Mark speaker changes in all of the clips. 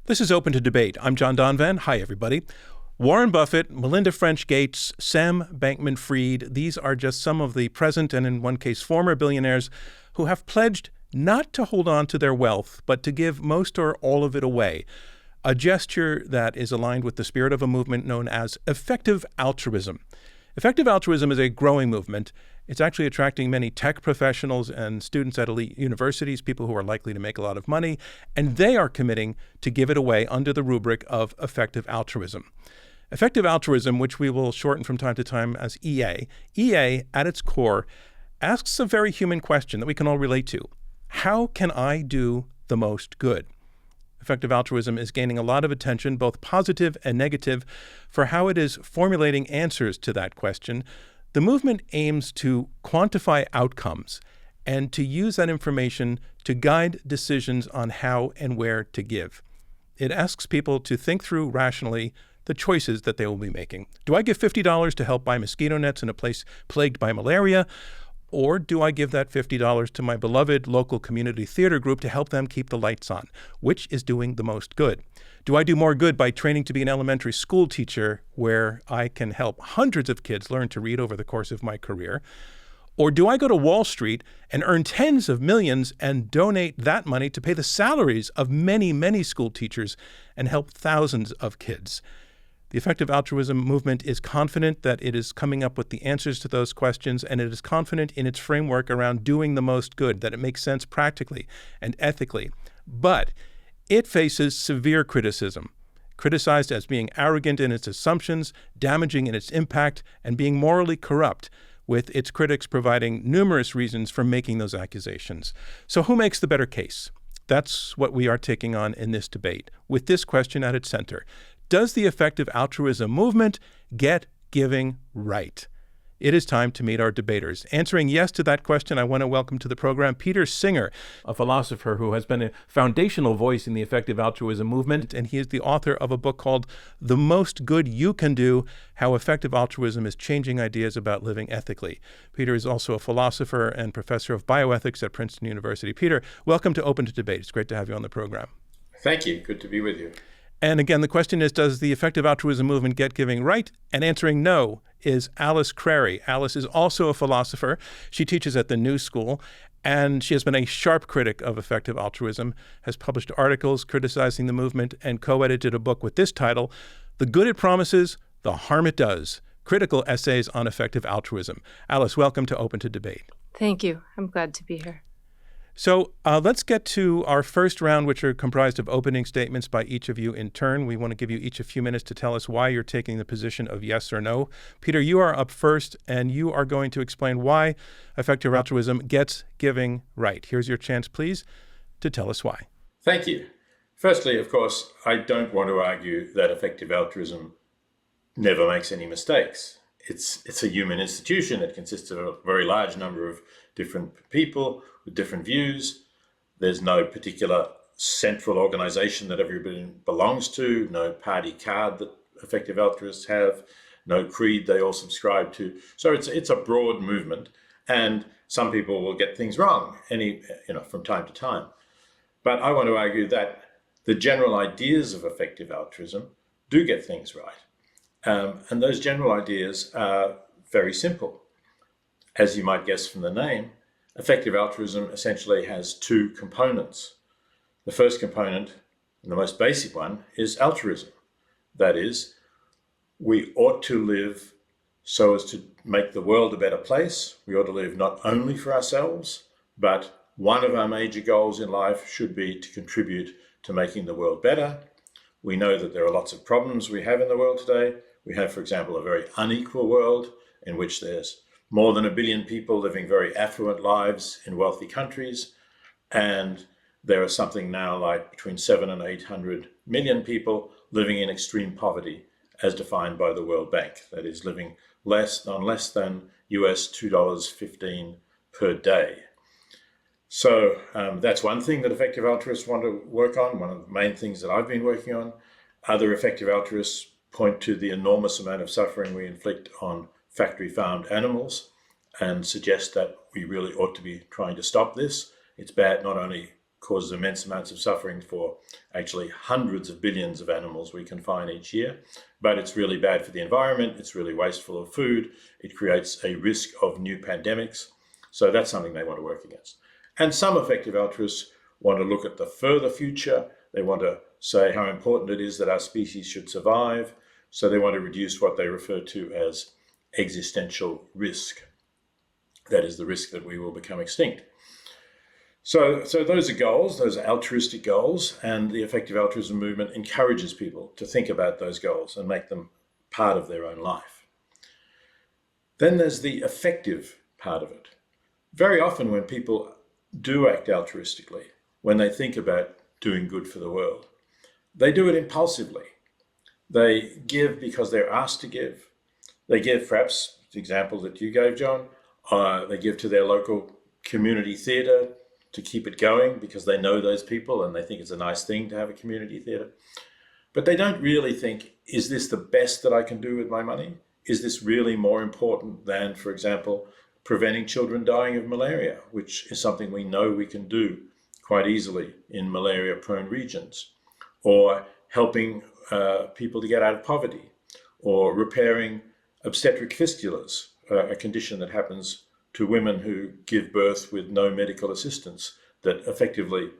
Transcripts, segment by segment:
Speaker 1: This is Open to Debate. I'm John Donvan. Hi, everybody. Warren Buffett, Melinda French Gates, Sam Bankman-Fried, these are just some of the present and, in one case, former billionaires who have pledged not to hold on to their wealth, but to give most or all of it away, a gesture that is aligned with the spirit of a movement known as effective altruism. Effective altruism is a growing movement. It's actually attracting many tech professionals and students at elite universities, people who are likely to make a lot of money, and they are committing to give it away under the rubric of effective altruism. Effective altruism, which we will shorten from time to time as EA, at its core, asks a very human question that we can all relate to. How can I do the most good? Effective altruism is gaining a lot of attention, both positive and negative, for how it is formulating answers to that question. The movement aims to quantify outcomes and to use that information to guide decisions on how and where to give. It asks people to think through rationally the choices that they will be making. Do I give $50 to help buy mosquito nets in a place plagued by malaria? Or do I give that $50 to my beloved local community theater group to help them keep the lights on? Which is doing the most good? Do I do more good by training to be an elementary school teacher where I can help hundreds of kids learn to read over the course of my career? Or do I go to Wall Street and earn tens of millions and donate that money to pay the salaries of many, many school teachers and help thousands of kids? The effective altruism movement is confident that it is coming up with the answers to those questions, and it is confident in its framework around doing the most good, that it makes sense practically and ethically. But it faces severe criticism, criticized as being arrogant in its assumptions, damaging in its impact, and being morally corrupt, with its critics providing numerous reasons for making those accusations. So who makes the better case? That's what we are taking on in this debate, with this question at its center. Does the effective altruism movement get giving right? It is time to meet our debaters. Answering yes to that question, I want to welcome to the program Peter Singer, a philosopher who has been a foundational voice in the effective altruism movement, and he is the author of a book called The Most Good You Can Do, How Effective Altruism is Changing Ideas About Living Ethically. Peter is also a philosopher and professor of bioethics at Princeton University. Peter, welcome to Open to Debate. It's great to have you on the program.
Speaker 2: Thank you. Good to be with you.
Speaker 1: And again, the question is, does the effective altruism movement get giving right? And answering no is Alice Crary. Alice is also a philosopher. She teaches at the New School, and she has been a sharp critic of effective altruism, has published articles criticizing the movement, and co-edited a book with this title, The Good It Promises, The Harm It Does, Critical Essays on Effective Altruism. Alice, welcome to Open to Debate.
Speaker 3: Thank you. I'm glad to be here.
Speaker 1: So let's get to our first round, which are comprised of opening statements by each of you in turn. We want to give you each a few minutes to tell us why you're taking the position of yes or no. Peter, you are up first, and you are going to explain why effective altruism gets giving right. Here's your chance, please, to tell us why.
Speaker 2: Thank you. Firstly, of course, I don't want to argue that effective altruism never makes any mistakes. It's a human institution. It consists of a very large number of different people with different views. There's no particular central organization that everybody belongs to, no party card that effective altruists have, no creed they all subscribe to. So it's a broad movement, and some people will get things wrong from time to time. But I want to argue that the general ideas of effective altruism do get things right. And those general ideas are very simple. As you might guess from the name, effective altruism essentially has two components. The first component, and the most basic one, is altruism. That is, we ought to live so as to make the world a better place. We ought to live not only for ourselves, but one of our major goals in life should be to contribute to making the world better. We know that there are lots of problems we have in the world today. We have, for example, a very unequal world in which there's more than 1 billion people living very affluent lives in wealthy countries, and there are something now like between 700 and 800 million people living in extreme poverty, as defined by the World Bank. That is, living on less than US $2.15 per day. So that's one thing that effective altruists want to work on, one of the main things that I've been working on. Other effective altruists point to the enormous amount of suffering we inflict on factory farmed animals and suggest that we really ought to be trying to stop this. It's bad not only causes immense amounts of suffering for actually hundreds of billions of animals we confine each year. But it's really bad for the environment. It's really wasteful of food. It creates a risk of new pandemics. So that's something they want to work against. And some effective altruists want to look at the further future. They want to say how important it is that our species should survive. So they want to reduce what they refer to as existential risk. That is the risk that we will become extinct. So those are goals, those are altruistic goals, and the effective altruism movement encourages people to think about those goals and make them part of their own life. Then there's the effective part of it. Very often when people do act altruistically, when they think about doing good for the world, they do it impulsively. They give because they're asked to give. They give, perhaps, the example that you gave, John, they give to their local community theatre to keep it going because they know those people and they think it's a nice thing to have a community theatre. But they don't really think, is this the best that I can do with my money? Is this really more important than, for example, preventing children dying of malaria, which is something we know we can do quite easily in malaria-prone regions, or helping people to get out of poverty, or repairing obstetric fistulas, a condition that happens to women who give birth with no medical assistance that effectively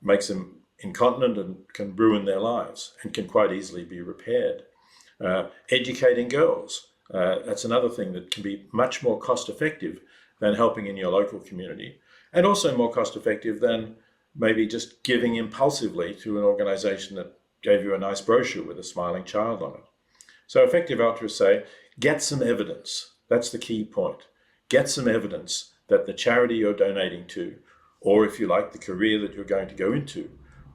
Speaker 2: makes them incontinent and can ruin their lives and can quite easily be repaired. Educating girls, that's another thing that can be much more cost effective than helping in your local community, and also more cost effective than maybe just giving impulsively to an organization that gave you a nice brochure with a smiling child on it. So effective altruists say, get some evidence. That's the key point. Get some evidence that the charity you're donating to, or if you like, the career that you're going to go into,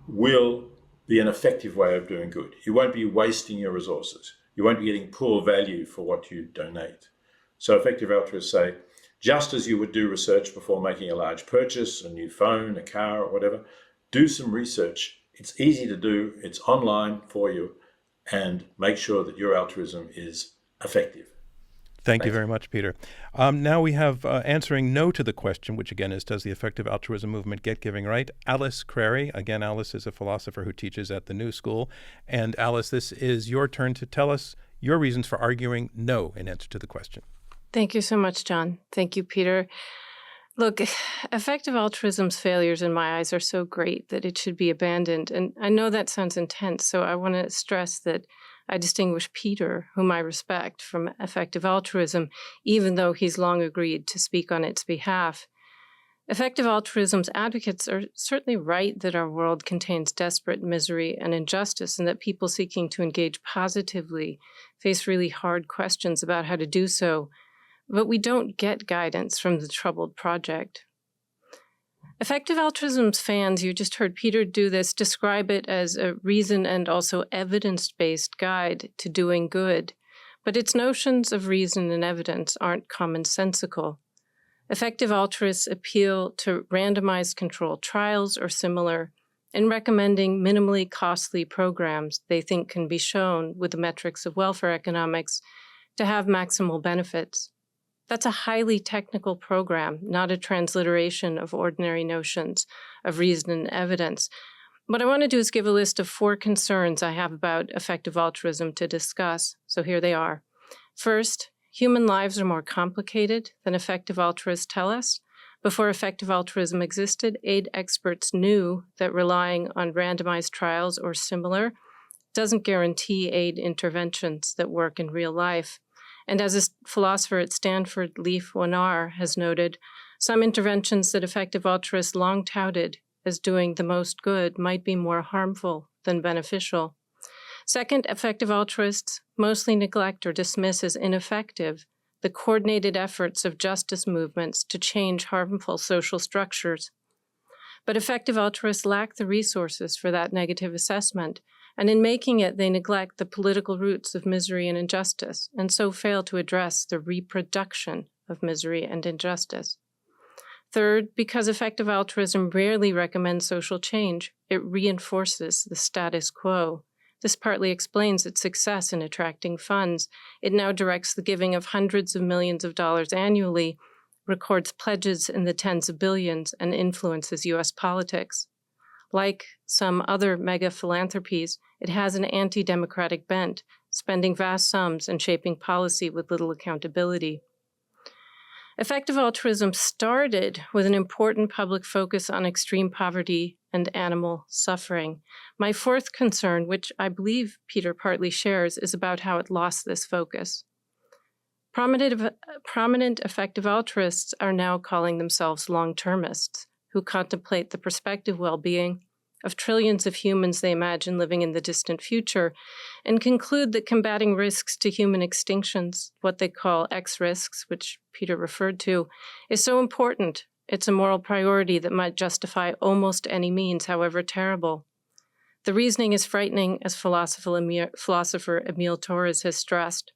Speaker 2: will be an effective way of doing good. You won't be wasting your resources. You won't be getting poor value for what you donate. So effective altruists say, just as you would do research before making a large purchase, a new phone, a car, or whatever, do some research. It's easy to do. It's online for you. And make sure that your altruism is effective.
Speaker 1: Thank you very much, Peter. Now we have answering no to the question, which again is, does the effective altruism movement get giving right? Alice Crary. Again, Alice is a philosopher who teaches at the New School. And Alice, this is your turn to tell us your reasons for arguing no in answer to the question.
Speaker 3: Thank you so much, John. Thank you, Peter. Look, effective altruism's failures in my eyes are so great that it should be abandoned. And I know that sounds intense, so I want to stress that I distinguish Peter, whom I respect, from effective altruism, even though he's long agreed to speak on its behalf. Effective altruism's advocates are certainly right that our world contains desperate misery and injustice, and that people seeking to engage positively face really hard questions about how to do so. But we don't get guidance from the troubled project. Effective altruism's fans, you just heard Peter do this, describe it as a reason and also evidence-based guide to doing good. But its notions of reason and evidence aren't commonsensical. Effective altruists appeal to randomized controlled trials or similar in recommending minimally costly programs they think can be shown with the metrics of welfare economics to have maximal benefits. That's a highly technical program, not a transliteration of ordinary notions of reason and evidence. What I want to do is give a list of 4 concerns I have about effective altruism to discuss. So here they are. First, human lives are more complicated than effective altruists tell us. Before effective altruism existed, aid experts knew that relying on randomized trials or similar doesn't guarantee aid interventions that work in real life. And as a philosopher at Stanford, Leif Wanar, has noted, some interventions that effective altruists long touted as doing the most good might be more harmful than beneficial. Second, effective altruists mostly neglect or dismiss as ineffective the coordinated efforts of justice movements to change harmful social structures. But effective altruists lack the resources for that negative assessment, and in making it, they neglect the political roots of misery and injustice, and so fail to address the reproduction of misery and injustice. Third, because effective altruism rarely recommends social change, it reinforces the status quo. This partly explains its success in attracting funds. It now directs the giving of hundreds of millions of dollars annually, records pledges in the tens of billions, and influences U.S. politics. Like some other mega philanthropies, it has an anti-democratic bent, spending vast sums and shaping policy with little accountability. Effective altruism started with an important public focus on extreme poverty and animal suffering. My fourth concern, which I believe Peter partly shares, is about how it lost this focus. Prominent effective altruists are now calling themselves long-termists, who contemplate the prospective well-being of trillions of humans they imagine living in the distant future, and conclude that combating risks to human extinctions, what they call X-risks, which Peter referred to, is so important. It's a moral priority that might justify almost any means, however terrible. The reasoning is frightening, as philosopher Emile Torres has stressed.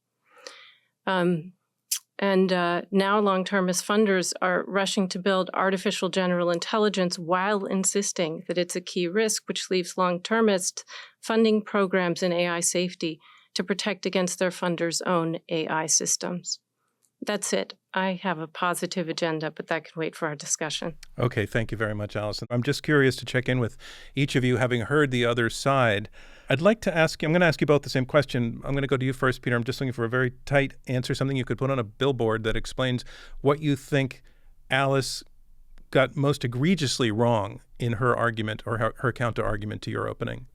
Speaker 3: Now long-termist funders are rushing to build artificial general intelligence while insisting that it's a key risk, which leaves long-termists funding programs in AI safety to protect against their funders' own AI systems. That's it. I have a positive agenda, but that can wait for our discussion.
Speaker 1: Okay, thank you very much, Alison. I'm just curious to check in with each of you, having heard the other side. I'd like to ask you, I'm going to ask you both the same question. I'm going to go to you first, Peter. I'm just looking for a very tight answer, something you could put on a billboard that explains what you think Alice got most egregiously wrong in her argument or her counter-argument to your opening.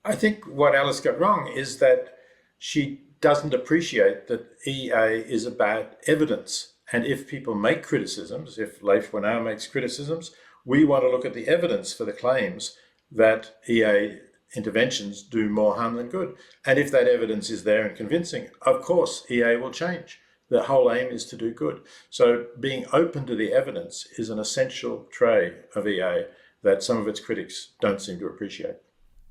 Speaker 2: I think what Alice got wrong is that she doesn't appreciate that EA is about evidence. And if people make criticisms, if Leif Winau makes criticisms, we want to look at the evidence for the claims that EA interventions do more harm than good. And if that evidence is there and convincing, of course, EA will change. The whole aim is to do good. So being open to the evidence is an essential trait of EA that some of its critics don't seem to appreciate.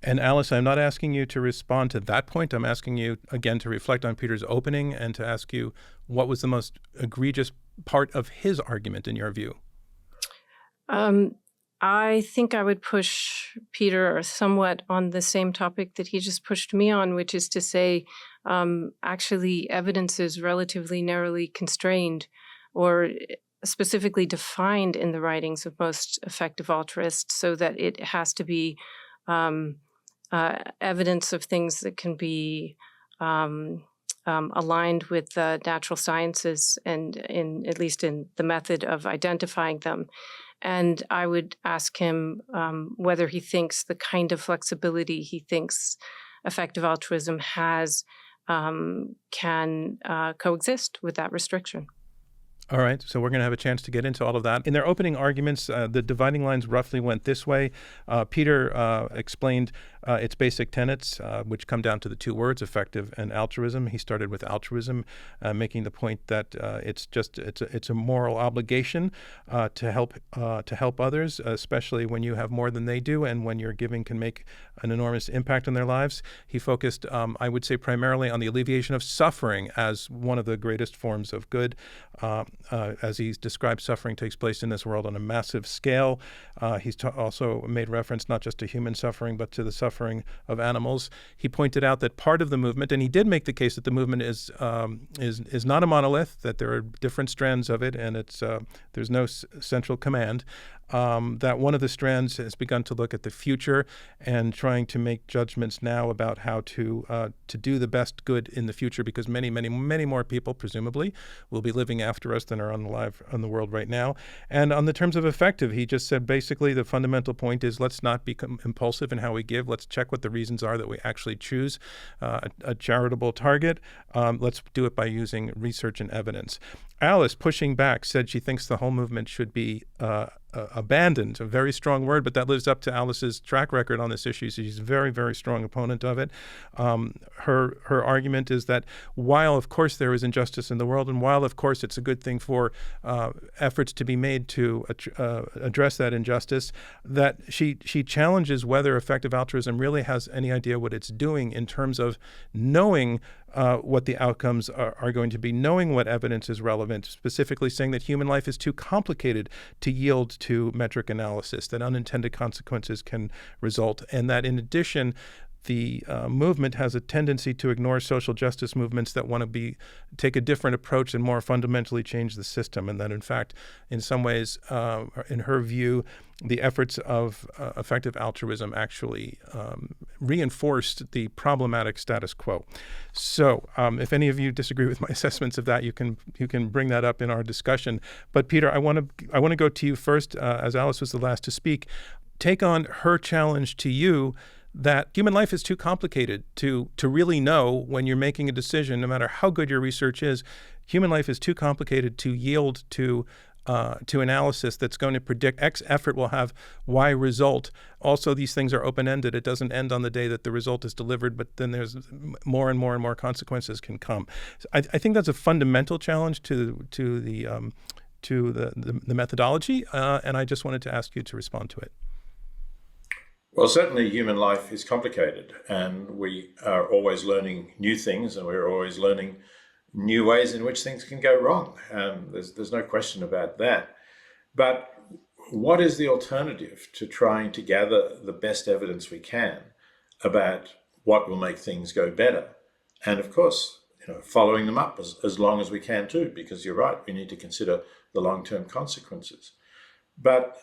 Speaker 1: And Alice, I'm not asking you to respond to that point. I'm asking you, again, to reflect on Peter's opening and to ask you what was the most egregious part of his argument in your view?
Speaker 3: I think I would push Peter somewhat on the same topic that he just pushed me on, which is to say, actually, evidence is relatively narrowly constrained or specifically defined in the writings of most effective altruists, so that it has to be evidence of things that can be aligned with the natural sciences and at least in the method of identifying them. And I would ask him whether he thinks the kind of flexibility he thinks effective altruism has can coexist with that restriction.
Speaker 1: All right, so we're going to have a chance to get into all of that. In their opening arguments, the dividing lines roughly went this way. Peter explained its basic tenets, which come down to the two words, effective and altruism. He started with altruism, making the point that it's a moral obligation to help others, especially when you have more than they do and when your giving can make an enormous impact on their lives. He focused, I would say, primarily on the alleviation of suffering as one of the greatest forms of good. As he described, suffering takes place in this world on a massive scale. He's also made reference not just to human suffering, but to the suffering of animals. He pointed out that part of the movement, and he did make the case that the movement is not a monolith, that there are different strands of it, and there's no central command. That one of the strands has begun to look at the future and trying to make judgments now about how to do the best good in the future, because many, many, many more people, presumably, will be living after us than are alive in the world right now. And on the terms of effective, he just said basically the fundamental point is let's not become impulsive in how we give. Let's check what the reasons are that we actually choose a charitable target. Let's do it by using research and evidence. Alice, pushing back, said she thinks the whole movement should be abandoned, a very strong word, but that lives up to Alice's track record on this issue. So she's a very, very strong opponent of it. Her argument is that while, of course, there is injustice in the world, and while, of course, it's a good thing for efforts to be made to address that injustice, that she challenges whether effective altruism really has any idea what it's doing in terms of knowing what the outcomes are going to be, knowing what evidence is relevant, specifically saying that human life is too complicated to yield to metric analysis, that unintended consequences can result, and that in addition, the movement has a tendency to ignore social justice movements that want to take a different approach and more fundamentally change the system, and that in fact, in some ways, in her view, the efforts of effective altruism actually reinforced the problematic status quo. So, if any of you disagree with my assessments of that, you can bring that up in our discussion. But Peter, I want to go to you first, as Alice was the last to speak. Take on her challenge to you that human life is too complicated to really know when you're making a decision, no matter how good your research is. Human life is too complicated to yield to analysis that's going to predict X effort will have Y result. Also, these things are open-ended. It doesn't end on the day that the result is delivered, but then there's more and more and more consequences can come. So I think that's a fundamental challenge to the methodology, and I just wanted to ask you to respond to it.
Speaker 2: Well, certainly human life is complicated, and we are always learning new things, and we're always learning new ways in which things can go wrong. There's no question about that. But what is the alternative to trying to gather the best evidence we can about what will make things go better? And of course, following them up as long as we can too, because you're right, we need to consider the long-term consequences. But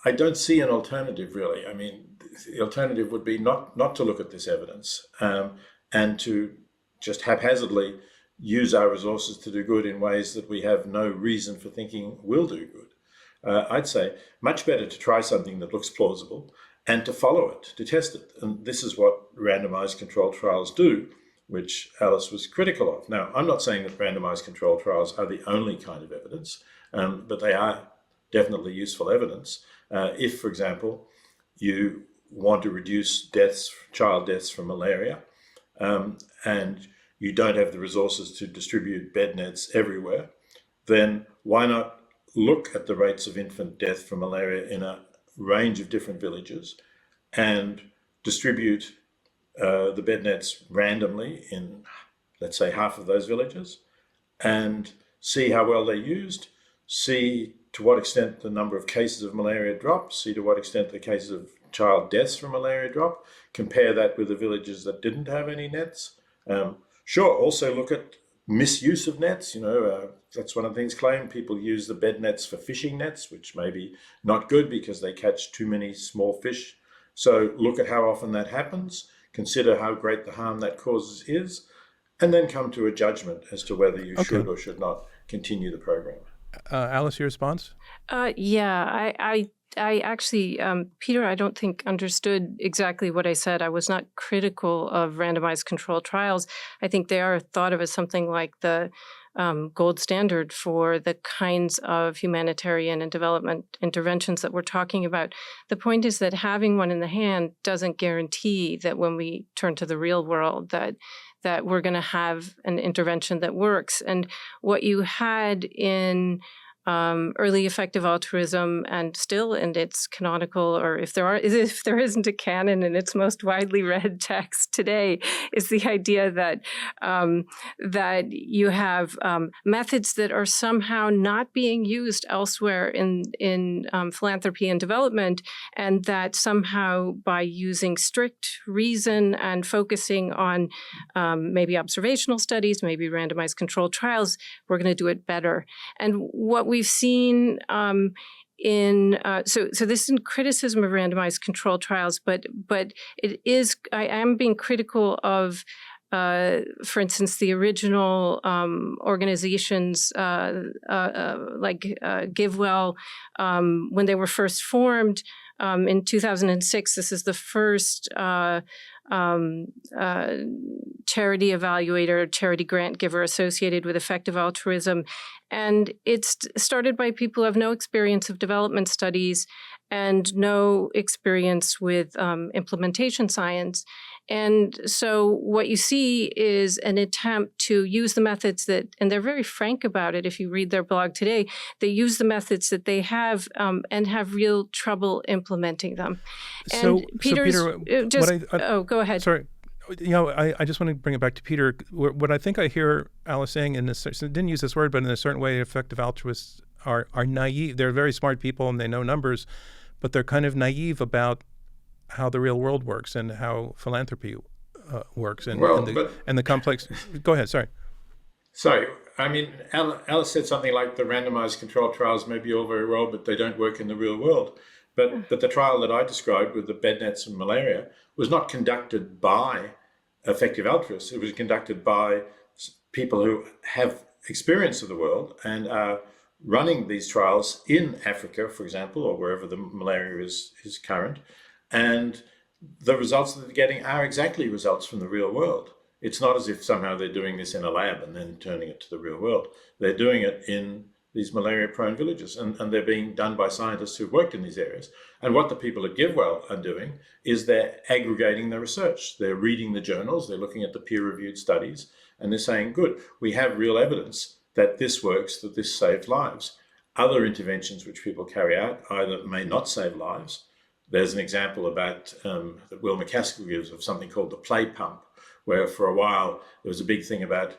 Speaker 2: I don't see an alternative, really. I mean, the alternative would be not to look at this evidence and to just haphazardly use our resources to do good in ways that we have no reason for thinking will do good. I'd say much better to try something that looks plausible and to follow it, to test it. And this is what randomized controlled trials do, which Alice was critical of. Now, I'm not saying that randomized controlled trials are the only kind of evidence, but they are definitely useful evidence. If, for example, you want to reduce child deaths from malaria, and you don't have the resources to distribute bed nets everywhere, then why not look at the rates of infant death from malaria in a range of different villages and distribute the bed nets randomly in, let's say, half of those villages, and see how well they're used, see to what extent the number of cases of malaria drop, see to what extent the cases of child deaths from malaria drop, compare that with the villages that didn't have any nets. Sure, also look at misuse of nets. That's one of the things claimed. People use the bed nets for fishing nets, which may be not good because they catch too many small fish. So look at how often that happens, consider how great the harm that causes is, and then come to a judgment as to whether you should or should not continue the program.
Speaker 1: Alice, your response?
Speaker 3: I actually, Peter, I don't think understood exactly what I said. I was not critical of randomized controlled trials. I think they are thought of as something like the gold standard for the kinds of humanitarian and development interventions that we're talking about. The point is that having one in the hand doesn't guarantee that when we turn to the real world that we're going to have an intervention that works. And what you had in early effective altruism, and still in its canonical, or if there isn't a canon in its most widely read text today, is the idea that that you have methods that are somehow not being used elsewhere in philanthropy and development, and that somehow by using strict reason and focusing on maybe observational studies, maybe randomized controlled trials, we're going to do it better. And what we've seen so this isn't criticism of randomized controlled trials, but it is. I am being critical of, for instance, the original organizations like GiveWell when they were first formed in 2006. This is the first charity evaluator, charity grant giver associated with effective altruism. And it's started by people who have no experience of development studies and no experience with implementation science. And so what you see is an attempt to use the methods that, and they're very frank about it if you read their blog today, they use the methods that they have and have real trouble implementing them. And Peter, go ahead.
Speaker 1: Sorry. I just want to bring it back to Peter. What I think I hear Alice saying in this, didn't use this word, but in a certain way, effective altruists are naive. They're very smart people and they know numbers, but they're kind of naive about how the real world works and how philanthropy works and,
Speaker 2: Well,
Speaker 1: and the complex. Go ahead. Sorry.
Speaker 2: Sorry, I mean, Alice said something like the randomized controlled trials may be all very well, but they don't work in the real world. But the trial that I described with the bed nets and malaria was not conducted by effective altruists. It was conducted by people who have experience of the world and are running these trials in Africa, for example, or wherever the malaria is current. And the results that they're getting are exactly results from the real world. It's not as if somehow they're doing this in a lab and then turning it to the real world. They're doing it in these malaria-prone villages, and they're being done by scientists who've worked in these areas. And what the people at GiveWell are doing is they're aggregating the research. They're reading the journals, they're looking at the peer-reviewed studies, and they're saying, good, we have real evidence that this works, that this saved lives. Other interventions which people carry out either may not save lives. There's an example about that Will McCaskill gives of something called the play pump, where for a while there was a big thing about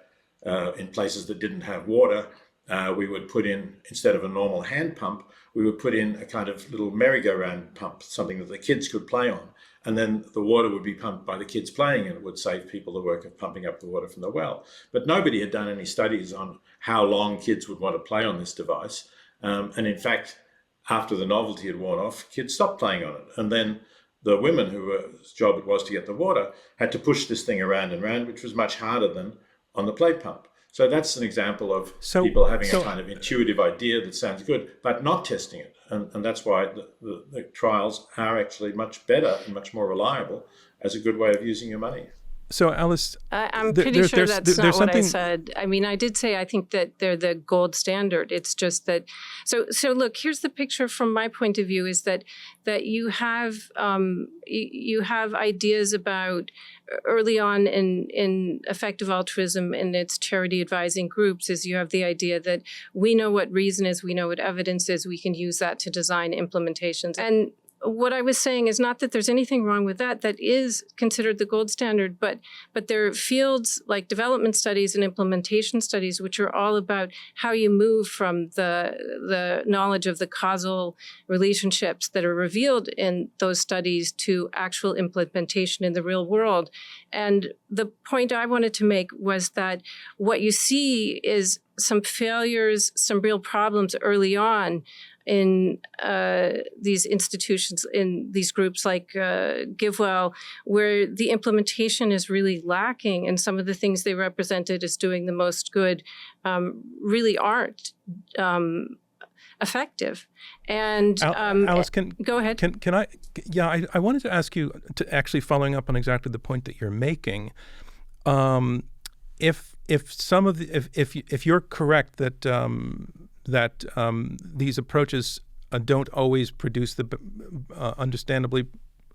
Speaker 2: in places that didn't have water, we would put in, instead of a normal hand pump, we would put in a kind of little merry-go-round pump, something that the kids could play on. And then the water would be pumped by the kids playing, and it would save people the work of pumping up the water from the well. But nobody had done any studies on how long kids would want to play on this device. And in fact, after the novelty had worn off, kids stopped playing on it. And then the women whose job it was to get the water had to push this thing around and around, which was much harder than on the play pump. So that's an example of people having a kind of intuitive idea that sounds good, but not testing it. And that's why the trials are actually much better and much more reliable as a good way of using your money.
Speaker 1: So, Alice,
Speaker 3: I'm pretty sure that's not what I said. I mean, I did say I think that they're the gold standard. It's just that. So look, here's the picture from my point of view: is that you have ideas about early on in effective altruism and its charity advising groups. Is you have the idea that we know what reason is, we know what evidence is, we can use that to design implementations. And what I was saying is not that there's anything wrong with that. That is considered the gold standard, but there are fields like development studies and implementation studies, which are all about how you move from the knowledge of the causal relationships that are revealed in those studies to actual implementation in the real world. And the point I wanted to make was that what you see is some failures, some real problems early on in these institutions, in these groups like GiveWell, where the implementation is really lacking, and some of the things they represented as doing the most good really aren't effective. And
Speaker 1: Alice,
Speaker 3: go ahead.
Speaker 1: Can I? Yeah, I wanted to ask you, to actually following up on exactly the point that you're making. If you're correct that these approaches don't always produce the understandably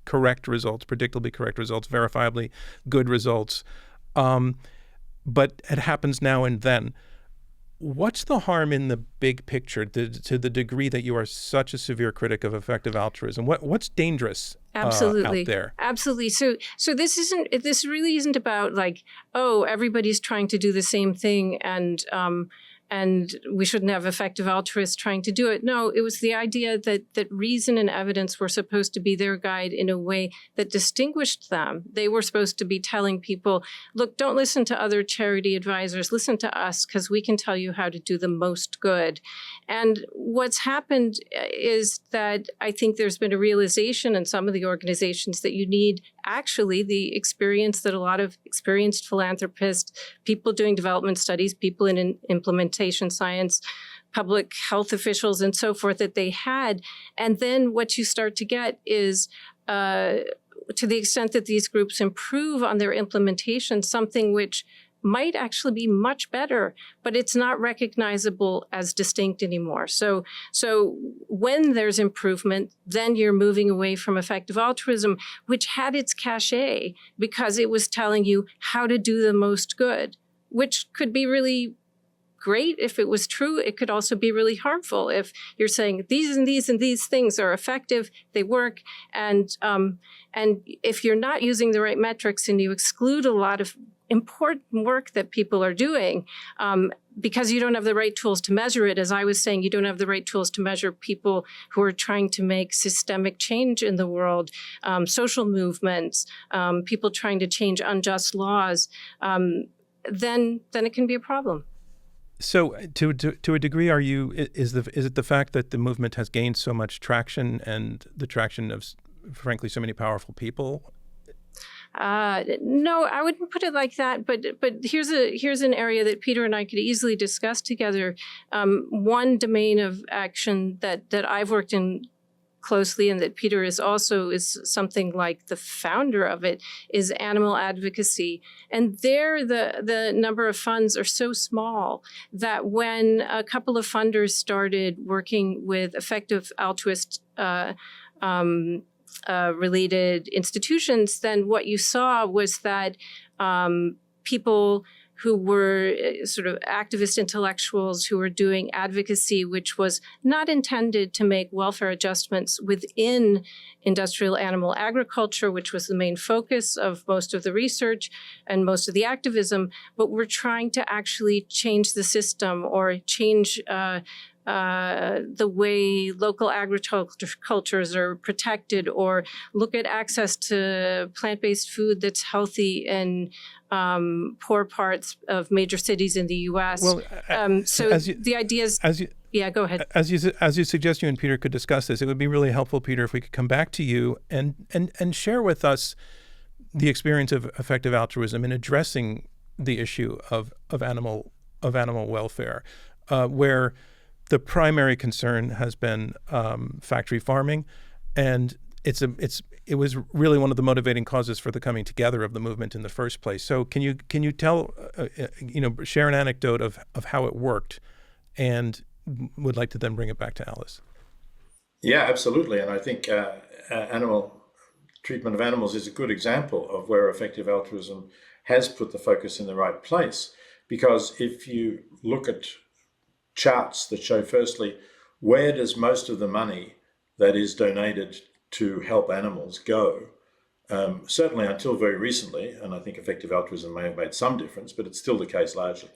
Speaker 1: correct results, predictably correct results, verifiably good results, but it happens now and then. What's the harm in the big picture to the degree that you are such a severe critic of effective altruism? What's dangerous out there?
Speaker 3: Absolutely. So this really isn't about like, oh, everybody's trying to do the same thing and we shouldn't have effective altruists trying to do it. No, it was the idea that reason and evidence were supposed to be their guide in a way that distinguished them. They were supposed to be telling people, look, don't listen to other charity advisors, listen to us, because we can tell you how to do the most good. And what's happened is that I think there's been a realization in some of the organizations that you need actually the experience that a lot of experienced philanthropists, people doing development studies, people in implementation science, public health officials and so forth that they had. And then what you start to get is, to the extent that these groups improve on their implementation, something which might actually be much better, but it's not recognizable as distinct anymore. So when there's improvement, then you're moving away from effective altruism, which had its cachet because it was telling you how to do the most good, which could be really great if it was true. It could also be really harmful if you're saying these and these and these things are effective, they work, and if you're not using the right metrics and you exclude a lot of important work that people are doing. Because you don't have the right tools to measure it, as I was saying, you don't have the right tools to measure people who are trying to make systemic change in the world, social movements, people trying to change unjust laws, then it can be a problem.
Speaker 1: So, to a degree, is it the fact that the movement has gained so much traction and the traction of, frankly, so many powerful people?
Speaker 3: No, I wouldn't put it like that. But here's an area that Peter and I could easily discuss together. One domain of action that I've worked in closely, and that Peter is something like the founder of it, is animal advocacy. And there, the number of funds are so small that when a couple of funders started working with effective altruist related institutions, then what you saw was that people who were sort of activist intellectuals who were doing advocacy, which was not intended to make welfare adjustments within industrial animal agriculture, which was the main focus of most of the research and most of the activism, but were trying to actually change the system or change the way local agricultures are protected, or look at access to plant-based food that's healthy in poor parts of major cities in the U.S.
Speaker 1: Well,
Speaker 3: the idea is... Yeah, go ahead.
Speaker 1: As you suggest, you and Peter could discuss this, it would be really helpful, Peter, if we could come back to you and share with us the experience of effective altruism in addressing the issue of animal welfare, where the primary concern has been factory farming, and it was really one of the motivating causes for the coming together of the movement in the first place. So can you tell share an anecdote of how it worked, and would like to then bring it back to Alice.
Speaker 2: Yeah, absolutely, and I think animal treatment of animals is a good example of where effective altruism has put the focus in the right place, because if you look at charts that show, firstly, where does most of the money that is donated to help animals go? Certainly until very recently, and I think effective altruism may have made some difference, but it's still the case largely,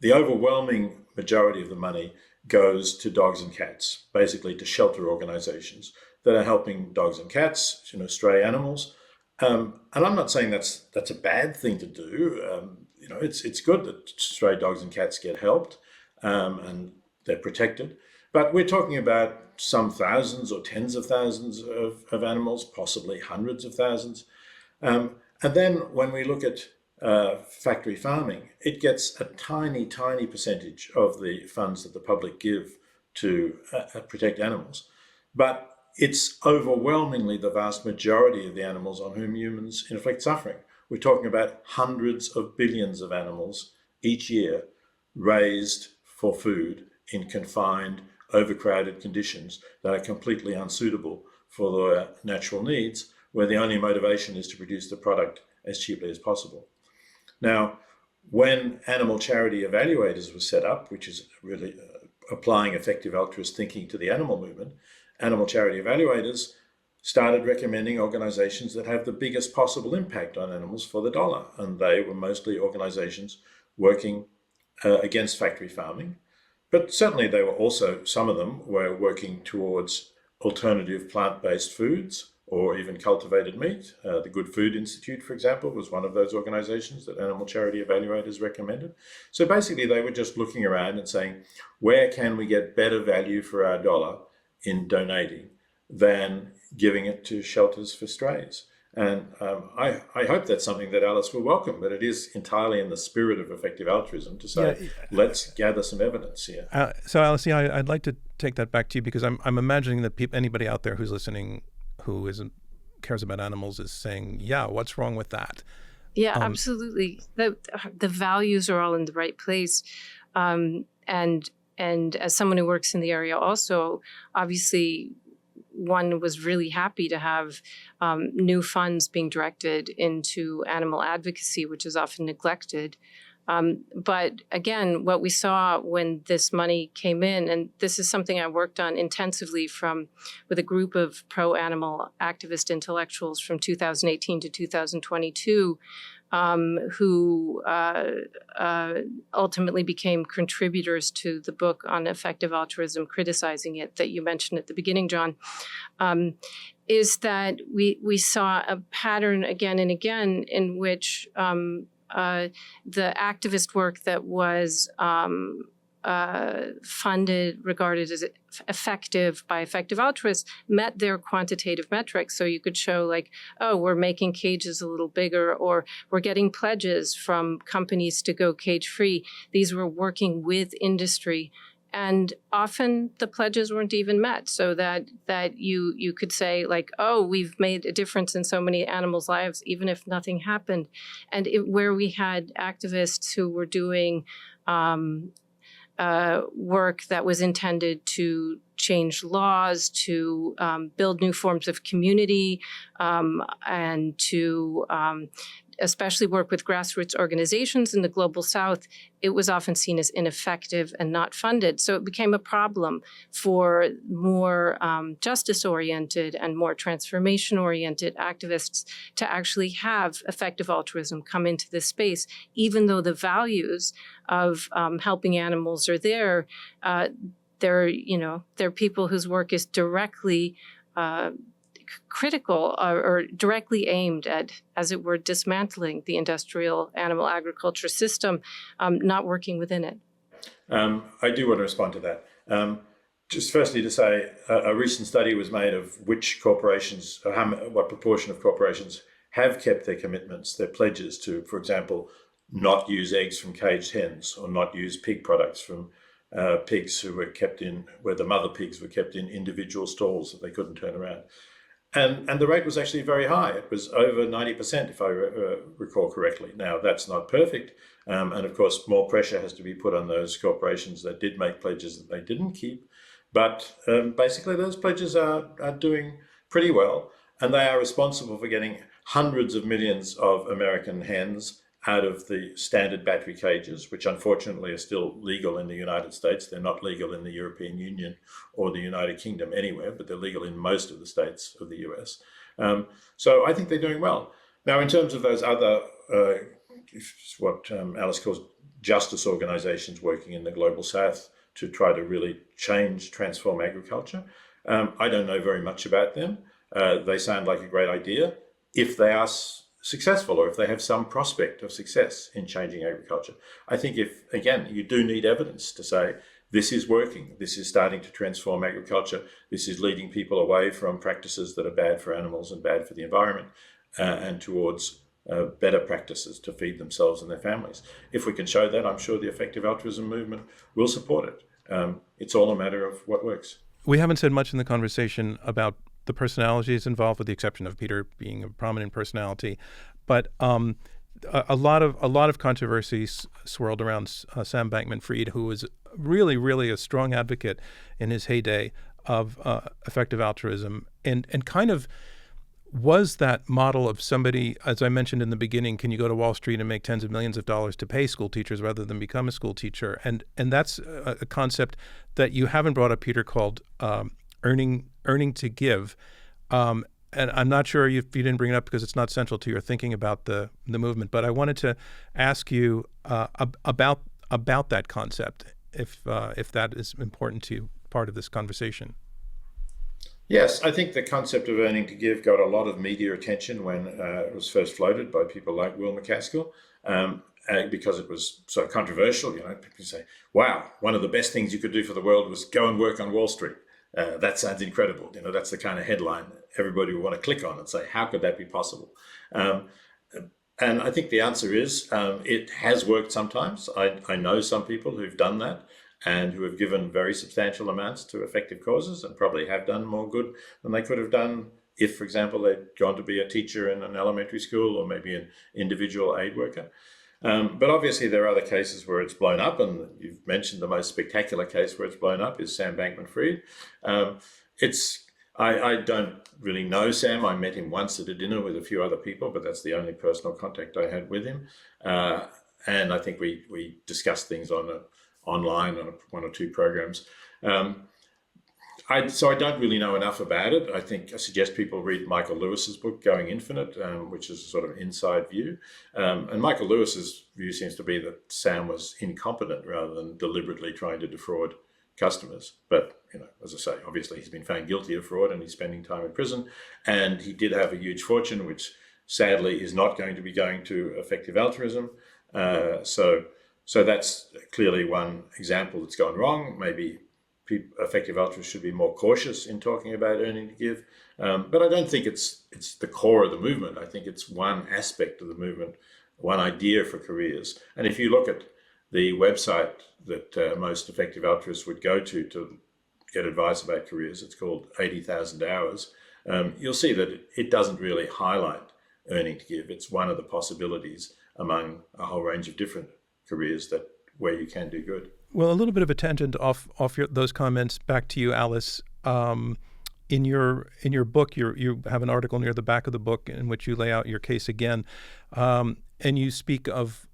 Speaker 2: the overwhelming majority of the money goes to dogs and cats, basically to shelter organizations that are helping dogs and cats, stray animals. And I'm not saying that's a bad thing to do. It's good that stray dogs and cats get helped. And they're protected. But we're talking about some thousands or tens of thousands of animals, possibly hundreds of thousands. And then when we look at factory farming, it gets a tiny, tiny percentage of the funds that the public give to protect animals. But it's overwhelmingly the vast majority of the animals on whom humans inflict suffering. We're talking about hundreds of billions of animals each year raised for food in confined, overcrowded conditions that are completely unsuitable for their natural needs, where the only motivation is to produce the product as cheaply as possible. Now, when animal charity evaluators was set up, which is really applying effective altruist thinking to the animal movement, animal charity evaluators started recommending organizations that have the biggest possible impact on animals for the dollar. And they were mostly organizations working against factory farming. But certainly some of them were working towards alternative plant-based foods or even cultivated meat. The Good Food Institute, for example, was one of those organizations that animal charity evaluators recommended. So basically they were just looking around and saying, where can we get better value for our dollar in donating than giving it to shelters for strays? And I hope that's something that Alice will welcome, but it is entirely in the spirit of effective altruism to say, let's gather some evidence here.
Speaker 1: So Alice, I'd like to take that back to you, because I'm imagining that anybody out there who's listening who cares about animals is saying, yeah, what's wrong with that?
Speaker 3: Yeah, absolutely. The values are all in the right place. And as someone who works in the area also, obviously, one was really happy to have new funds being directed into animal advocacy, which is often neglected. But again, what we saw when this money came in, and this is something I worked on intensively with a group of pro-animal activist intellectuals from 2018 to 2022, who ultimately became contributors to the book on effective altruism, criticizing it, that you mentioned at the beginning, John, is that we saw a pattern again and again in which the activist work that was funded, regarded as effective by effective altruists, met their quantitative metrics. So you could show like, oh, we're making cages a little bigger, or we're getting pledges from companies to go cage-free. These were working with industry. And often the pledges weren't even met, so that you could say like, oh, we've made a difference in so many animals' lives, even if nothing happened. And where we had activists who were doing work that was intended to change laws, to build new forms of community, and to especially work with grassroots organizations in the global South, it was often seen as ineffective and not funded. So it became a problem for more justice-oriented and more transformation-oriented activists to actually have effective altruism come into this space, even though the values of helping animals are there. They're people whose work is directly critical or directly aimed at, as it were, dismantling the industrial animal agriculture system, not working within it.
Speaker 2: I do want to respond to that. Just firstly to say, a recent study was made of which corporations, or what proportion of corporations have kept their commitments, their pledges to, for example, not use eggs from caged hens, or not use pig products from pigs who were kept in, where the mother pigs were kept in individual stalls that they couldn't turn around. And the rate was actually very high. It was over 90%, if I recall correctly. Now, that's not perfect. And of course, more pressure has to be put on those corporations that did make pledges that they didn't keep. But basically, those pledges are doing pretty well. And they are responsible for getting hundreds of millions of American hens out of the standard battery cages, which unfortunately are still legal in the United States. They're not legal in the European Union or the United Kingdom anywhere, but they're legal in most of the states of the US. So I think they're doing well. Now, in terms of those other, what Alice calls justice organizations working in the global South to try to really transform agriculture, I don't know very much about them. They sound like a great idea if they are successful, or if they have some prospect of success in changing agriculture. I think again, you do need evidence to say, this is working, this is starting to transform agriculture, this is leading people away from practices that are bad for animals and bad for the environment, and towards better practices to feed themselves and their families. If we can show that, I'm sure the effective altruism movement will support it. It's all a matter of what works.
Speaker 1: We haven't said much in the conversation about the personalities involved, with the exception of Peter being a prominent personality, but a lot of controversies swirled around Sam Bankman-Fried, who was really, really a strong advocate in his heyday of effective altruism, and kind of was that model of somebody, as I mentioned in the beginning, can you go to Wall Street and make tens of millions of dollars to pay school teachers rather than become a school teacher? And that's a concept that you haven't brought up, Peter, called earning to give. And I'm not sure if you didn't bring it up because it's not central to your thinking about the movement, but I wanted to ask you about that concept, if that is important to you, part of this conversation.
Speaker 2: Yes, I think the concept of earning to give got a lot of media attention when it was first floated by people like Will MacAskill, because it was so controversial. People say, wow, one of the best things you could do for the world was go and work on Wall Street. That sounds incredible. That's the kind of headline everybody would want to click on and say, how could that be possible? And I think the answer is it has worked sometimes. I know some people who've done that and who have given very substantial amounts to effective causes and probably have done more good than they could have done if, for example, they'd gone to be a teacher in an elementary school or maybe an individual aid worker. But obviously there are other cases where it's blown up, and you've mentioned the most spectacular case where it's blown up is Sam Bankman-Fried. I don't really know Sam. I met him once at a dinner with a few other people, but that's the only personal contact I had with him. and I think we discussed things online on one or two programs. So I don't really know enough about it. I suggest people read Michael Lewis's book, Going Infinite, which is a sort of inside view. And Michael Lewis's view seems to be that Sam was incompetent rather than deliberately trying to defraud customers. But, as I say, obviously he's been found guilty of fraud and he's spending time in prison. And he did have a huge fortune, which sadly is not going to be going to effective altruism. So that's clearly one example that's gone wrong. Maybe effective altruists should be more cautious in talking about earning to give. But I don't think it's the core of the movement. I think it's one aspect of the movement, one idea for careers. And if you look at the website that most effective altruists would go to get advice about careers, it's called 80,000 Hours, you'll see that it doesn't really highlight earning to give. It's one of the possibilities among a whole range of different careers where you can do good.
Speaker 1: Well, a little bit of a tangent off those comments. Back to you, Alice. In your book, you have an article near the back of the book in which you lay out your case again, and you speak of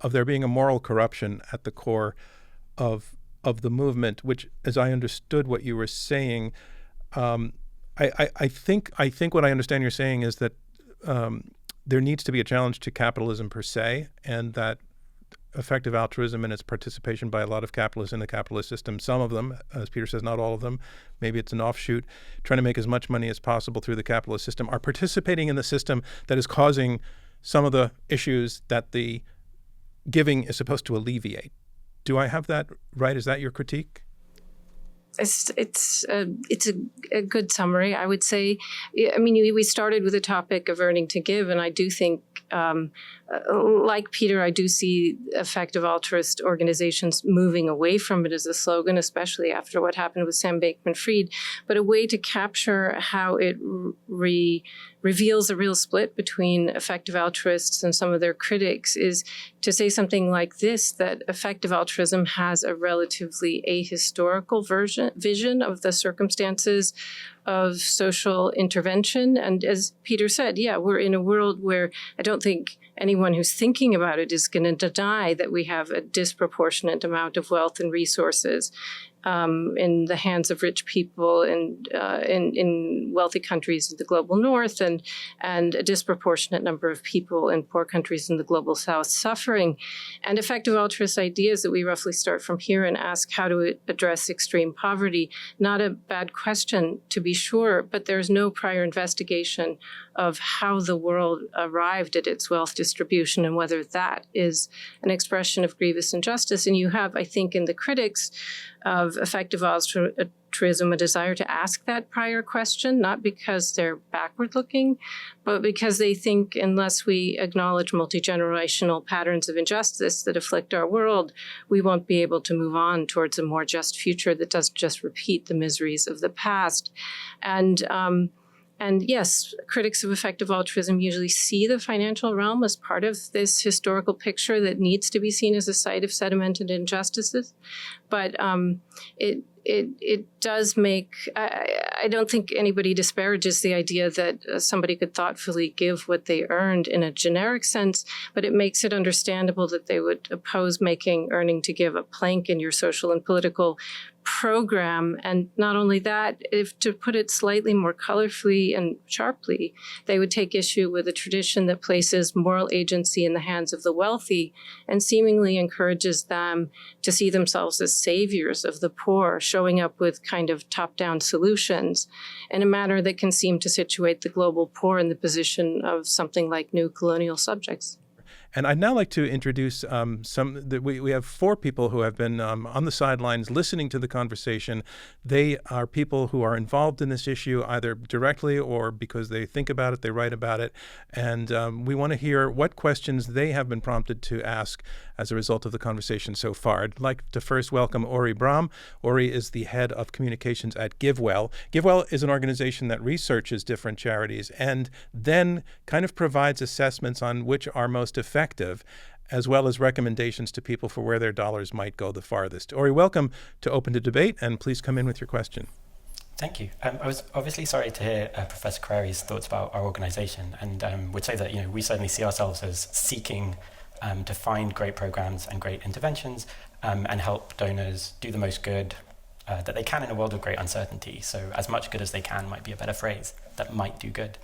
Speaker 1: there being a moral corruption at the core of the movement. Which, as I understood what you were saying, I think what I understand you're saying is that there needs to be a challenge to capitalism per se, and that effective altruism and its participation by a lot of capitalists in the capitalist system, some of them, as Peter says, not all of them, maybe it's an offshoot, trying to make as much money as possible through the capitalist system, are participating in the system that is causing some of the issues that the giving is supposed to alleviate. Do I have that right? Is that your critique?
Speaker 3: It's a good summary, I would say. I mean, we started with the topic of earning to give, and I do think, like Peter, I do see effective altruist organizations moving away from it as a slogan, especially after what happened with Sam Bankman-Fried, but a way to capture how it reveals a real split between effective altruists and some of their critics is to say something like this, that effective altruism has a relatively ahistorical vision of the circumstances of social intervention. And as Peter said, we're in a world where I don't think anyone who's thinking about it is going to deny that we have a disproportionate amount of wealth and resources in the hands of rich people and in wealthy countries in the global north, and a disproportionate number of people in poor countries in the global south suffering. And effective altruist ideas that we roughly start from here and ask how to address extreme poverty. Not a bad question, to be sure, but there's no prior investigation of how the world arrived at its wealth distribution and whether that is an expression of grievous injustice. And you have, I think, in the critics of effective altruism a desire to ask that prior question, not because they're backward looking, but because they think unless we acknowledge multi-generational patterns of injustice that afflict our world, we won't be able to move on towards a more just future that doesn't just repeat the miseries of the past. And yes, critics of effective altruism usually see the financial realm as part of this historical picture that needs to be seen as a site of sedimented injustices. But it does make, I don't think anybody disparages the idea that somebody could thoughtfully give what they earned in a generic sense, but it makes it understandable that they would oppose making earning to give a plank in your social and political program. And not only that, if to put it slightly more colorfully and sharply, they would take issue with a tradition that places moral agency in the hands of the wealthy and seemingly encourages them to see themselves as saviors of the poor, showing up with kind of top-down solutions in a manner that can seem to situate the global poor in the position of something like new colonial subjects.
Speaker 1: And I'd now like to introduce we have four people who have been on the sidelines listening to the conversation. They are people who are involved in this issue either directly or because they think about it, they write about it. And we want to hear what questions they have been prompted to ask as a result of the conversation so far. I'd like to first welcome Uri Bram. Uri is the head of communications at GiveWell. GiveWell is an organization that researches different charities and then kind of provides assessments on which are most effective, as well as recommendations to people for where their dollars might go the farthest. Uri, welcome to Open to Debate, and please come in with your question.
Speaker 4: Thank you. I was obviously sorry to hear Professor Crary's thoughts about our organization, and would say that we certainly see ourselves as seeking to find great programs and great interventions and help donors do the most good that they can in a world of great uncertainty. So as much good as they can might be a better phrase, that might do good.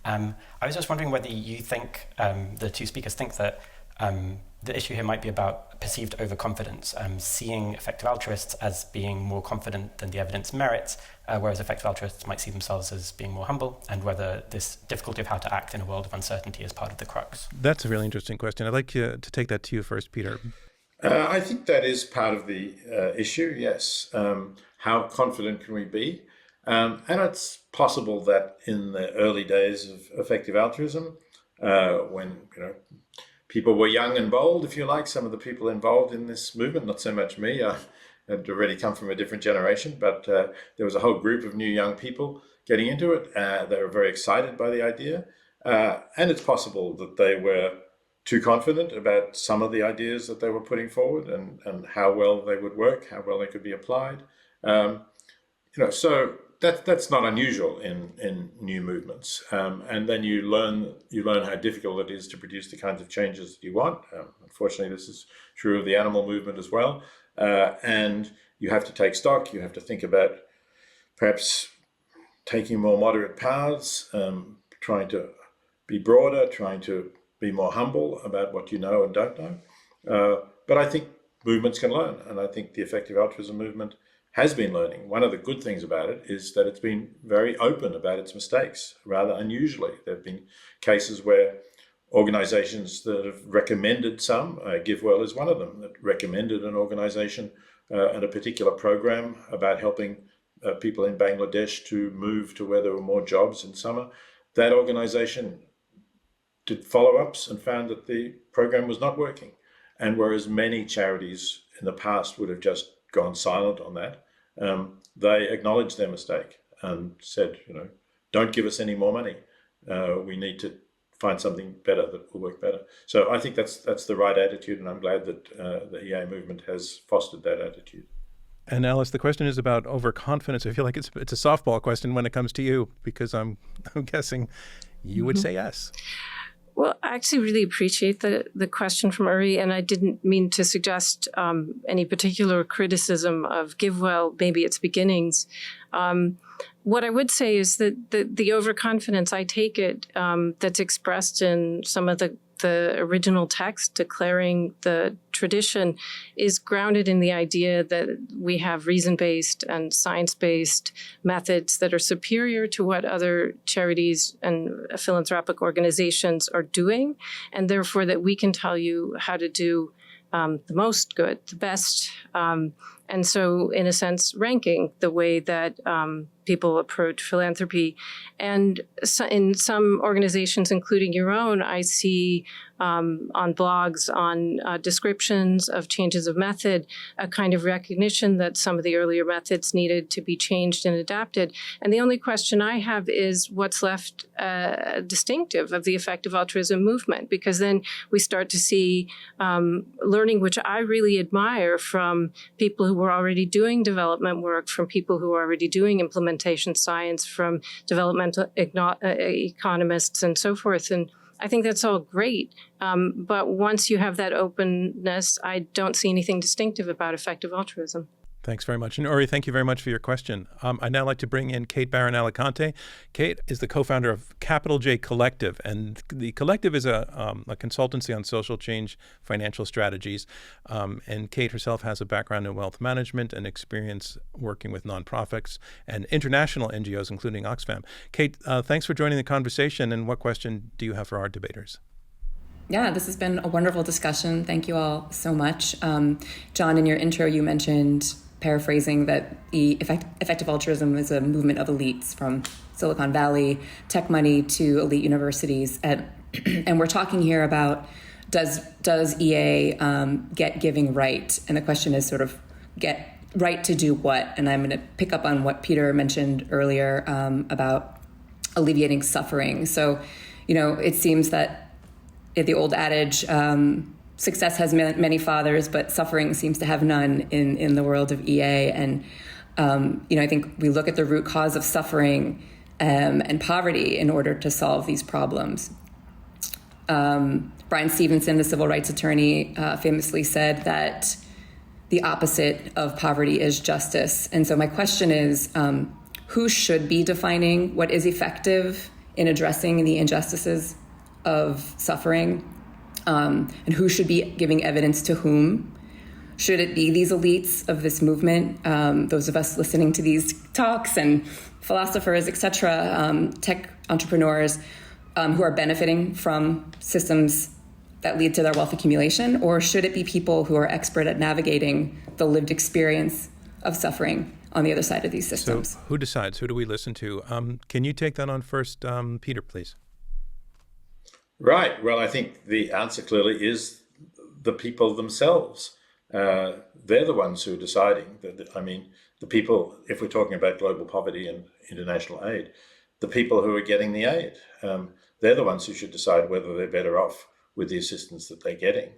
Speaker 4: I was just wondering whether you think, the two speakers think that the issue here might be about perceived overconfidence, seeing effective altruists as being more confident than the evidence merits, whereas effective altruists might see themselves as being more humble, and whether this difficulty of how to act in a world of uncertainty is part of the crux.
Speaker 1: That's a really interesting question. I'd like you to take that to you first, Peter.
Speaker 2: I think that is part of the issue, yes. How confident can we be? And it's possible that in the early days of effective altruism, when people were young and bold, if you like, some of the people involved in this movement, not so much me, I had already come from a different generation, but there was a whole group of new young people getting into it. They were very excited by the idea. And it's possible that they were too confident about some of the ideas that they were putting forward and how well they would work, how well they could be applied. So that's not unusual in new movements. And then you learn how difficult it is to produce the kinds of changes that you want. Unfortunately, this is true of the animal movement as well. And you have to take stock. You have to think about perhaps taking more moderate paths, trying to be broader, trying to be more humble about what you know and don't know. But I think movements can learn. And I think the effective altruism movement has been learning. One of the good things about it is that it's been very open about its mistakes, rather unusually. There have been cases where organizations that have recommended some, GiveWell is one of them, that recommended an organization and a particular program about helping people in Bangladesh to move to where there were more jobs in summer. That organization did follow-ups and found that the program was not working. And whereas many charities in the past would have just gone silent on that, they acknowledged their mistake and said, don't give us any more money. We need to find something better that will work better. So I think that's the right attitude, and I'm glad that the EA movement has fostered that attitude.
Speaker 1: And Alice, the question is about overconfidence. I feel like it's a softball question when it comes to you, because I'm guessing you would say yes.
Speaker 3: Well, I actually really appreciate the question from Uri, and I didn't mean to suggest any particular criticism of GiveWell, maybe its beginnings. What I would say is that the overconfidence, I take it, that's expressed in some of the original text declaring the tradition is grounded in the idea that we have reason-based and science-based methods that are superior to what other charities and philanthropic organizations are doing, and therefore that we can tell you how to do the most good, the best, and so in a sense ranking the way that people approach philanthropy. And so in some organizations, including your own, I see on blogs, on descriptions of changes of method, a kind of recognition that some of the earlier methods needed to be changed and adapted. And the only question I have is what's left distinctive of the effective altruism movement, because then we start to see learning, which I really admire, from people who were already doing development work, from people who are already doing implementation science, from developmental economists and so forth. And I think that's all great. But once you have that openness, I don't see anything distinctive about effective altruism.
Speaker 1: Thanks very much. And Uri, thank you very much for your question. I'd now like to bring in Kate Barron-Alicante. Kate is the co-founder of Capital J Collective, and the collective is a consultancy on social change financial strategies. And Kate herself has a background in wealth management and experience working with nonprofits and international NGOs, including Oxfam. Kate, thanks for joining the conversation. And what question do you have for our debaters?
Speaker 5: Yeah, this has been a wonderful discussion. Thank you all so much. John, in your intro, you mentioned, paraphrasing, that effective altruism is a movement of elites, from Silicon Valley tech money to elite universities. And we're talking here about, does EA get giving right? And the question is sort of, get right to do what? And I'm going to pick up on what Peter mentioned earlier about alleviating suffering. So, it seems that the old adage, success has many fathers, but suffering seems to have none in the world of EA. And, I think we look at the root cause of suffering and poverty in order to solve these problems. Brian Stevenson, the civil rights attorney, famously said that the opposite of poverty is justice. And so my question is, who should be defining what is effective in addressing the injustices of suffering? And who should be giving evidence to whom? Should it be these elites of this movement, those of us listening to these talks and philosophers, et cetera, tech entrepreneurs who are benefiting from systems that lead to their wealth accumulation? Or should it be people who are expert at navigating the lived experience of suffering on the other side of these systems?
Speaker 1: So who decides? Who do we listen to? Can you take that on first, Peter, please?
Speaker 2: Right. Well, I think the answer clearly is the people themselves. They're the ones who are deciding. The people, if we're talking about global poverty and international aid, the people who are getting the aid, they're the ones who should decide whether they're better off with the assistance that they're getting.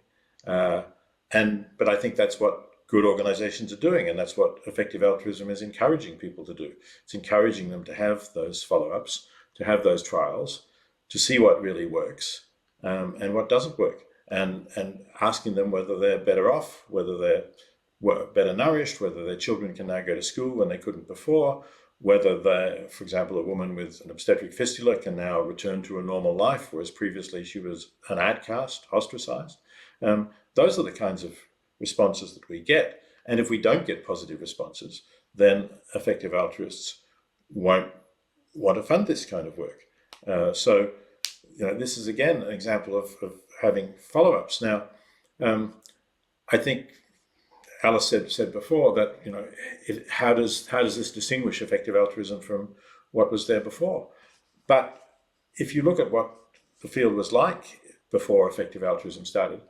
Speaker 2: But I think that's what good organizations are doing, and that's what effective altruism is encouraging people to do. It's encouraging them to have those follow-ups, to have those trials, to see what really works and what doesn't work, and asking them whether they're better off, whether they're better nourished, whether their children can now go to school when they couldn't before, whether they, for example, a woman with an obstetric fistula can now return to a normal life, whereas previously she was an outcast, ostracized. Those are the kinds of responses that we get. And if we don't get positive responses, then effective altruists won't want to fund this kind of work. So this is, again, an example of having follow-ups. Now, I think Alice said before that, how does this distinguish effective altruism from what was there before? But if you look at what the field was like before effective altruism started,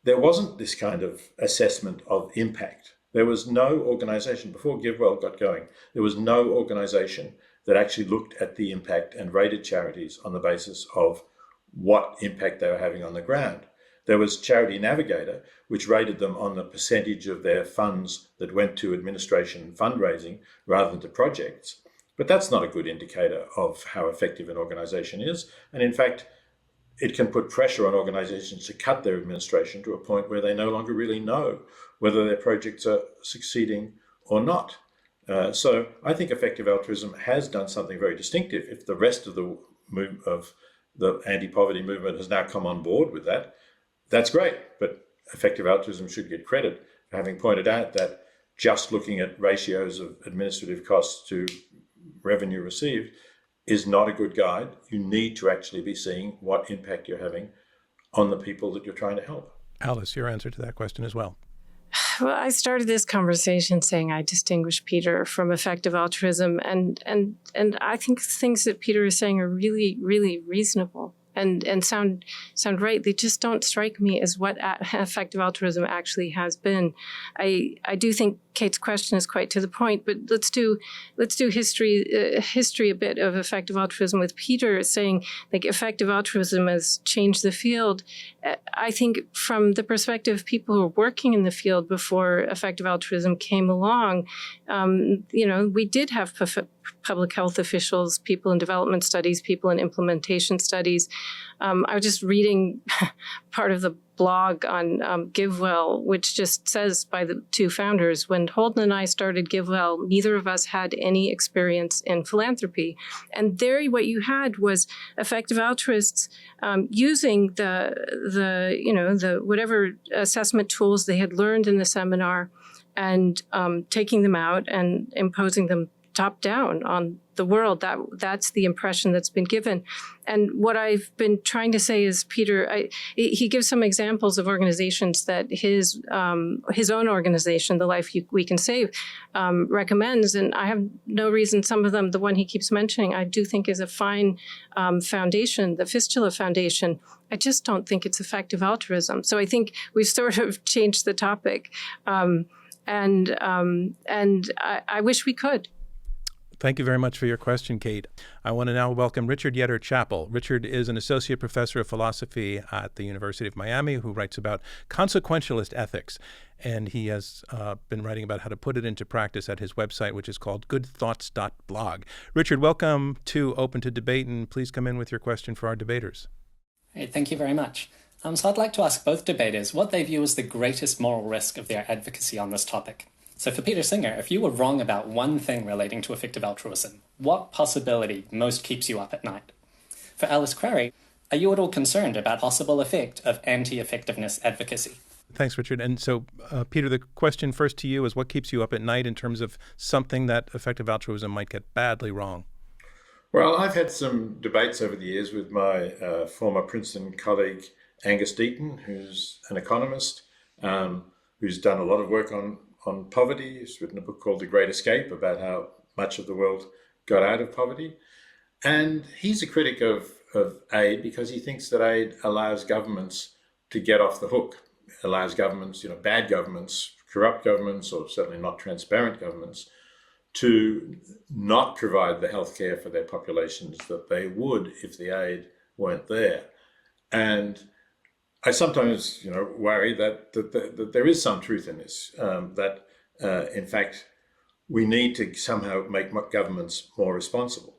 Speaker 2: there wasn't this kind of assessment of impact. There was no organization, before GiveWell got going, there was no organization that actually looked at the impact and rated charities on the basis of what impact they were having on the ground. There was Charity Navigator, which rated them on the percentage of their funds that went to administration and fundraising rather than to projects. But that's not a good indicator of how effective an organization is. And in fact, it can put pressure on organizations to cut their administration to a point where they no longer really know whether their projects are succeeding or not. So I think effective altruism has done something very distinctive. If the rest of the anti-poverty movement has now come on board with that, that's great. But effective altruism should get credit for having pointed out that just looking at ratios of administrative costs to revenue received is not a good guide. You need to actually be seeing what impact you're having on the people that you're trying to help.
Speaker 1: Alice, your answer to that question as well.
Speaker 3: Well, I started this conversation saying I distinguish Peter from effective altruism, and I think things that Peter is saying are really, really reasonable and sound right. They just don't strike me as what effective altruism actually has been. I do think Kate's question is quite to the point, but let's do history a bit of effective altruism with Peter saying like effective altruism has changed the field. I think from the perspective of people who were working in the field before effective altruism came along, we did have public health officials, people in development studies, people in implementation studies. I was just reading part of the blog on GiveWell, which just says by the two founders, when Holden and I started GiveWell, neither of us had any experience in philanthropy. And there what you had was effective altruists using the whatever assessment tools they had learned in the seminar and taking them out and imposing them top down on the world. That's the impression that's been given. And what I've been trying to say is, Peter, he gives some examples of organizations that his own organization, The Life We Can Save, recommends. And I have no reason, some of them, the one he keeps mentioning, I do think is a fine foundation, the Fistula Foundation. I just don't think it's effective altruism. So I think we've sort of changed the topic. And I wish we could.
Speaker 1: Thank you very much for your question, Kate. I want to now welcome Richard Yetter-Chappell. Richard is an associate professor of philosophy at the University of Miami who writes about consequentialist ethics. And he has been writing about how to put it into practice at his website, which is called goodthoughts.blog. Richard, welcome to Open to Debate, and please come in with your question for our debaters.
Speaker 6: Hey, thank you very much. So I'd like to ask both debaters what they view as the greatest moral risk of their advocacy on this topic. So for Peter Singer, if you were wrong about one thing relating to effective altruism, what possibility most keeps you up at night? For Alice Crary, are you at all concerned about possible effect of anti-effectiveness advocacy?
Speaker 1: Thanks, Richard. And so, Peter, the question first to you is what keeps you up at night in terms of something that effective altruism might get badly wrong?
Speaker 2: Well, I've had some debates over the years with my former Princeton colleague, Angus Deaton, who's an economist, who's done a lot of work on poverty. He's written a book called The Great Escape about how much of the world got out of poverty. And he's a critic of aid because he thinks that aid allows governments to get off the hook, allows governments, bad governments, corrupt governments, or certainly not transparent governments, to not provide the healthcare for their populations that they would if the aid weren't there. And I sometimes, worry that there is some truth in this, that in fact, we need to somehow make governments more responsible.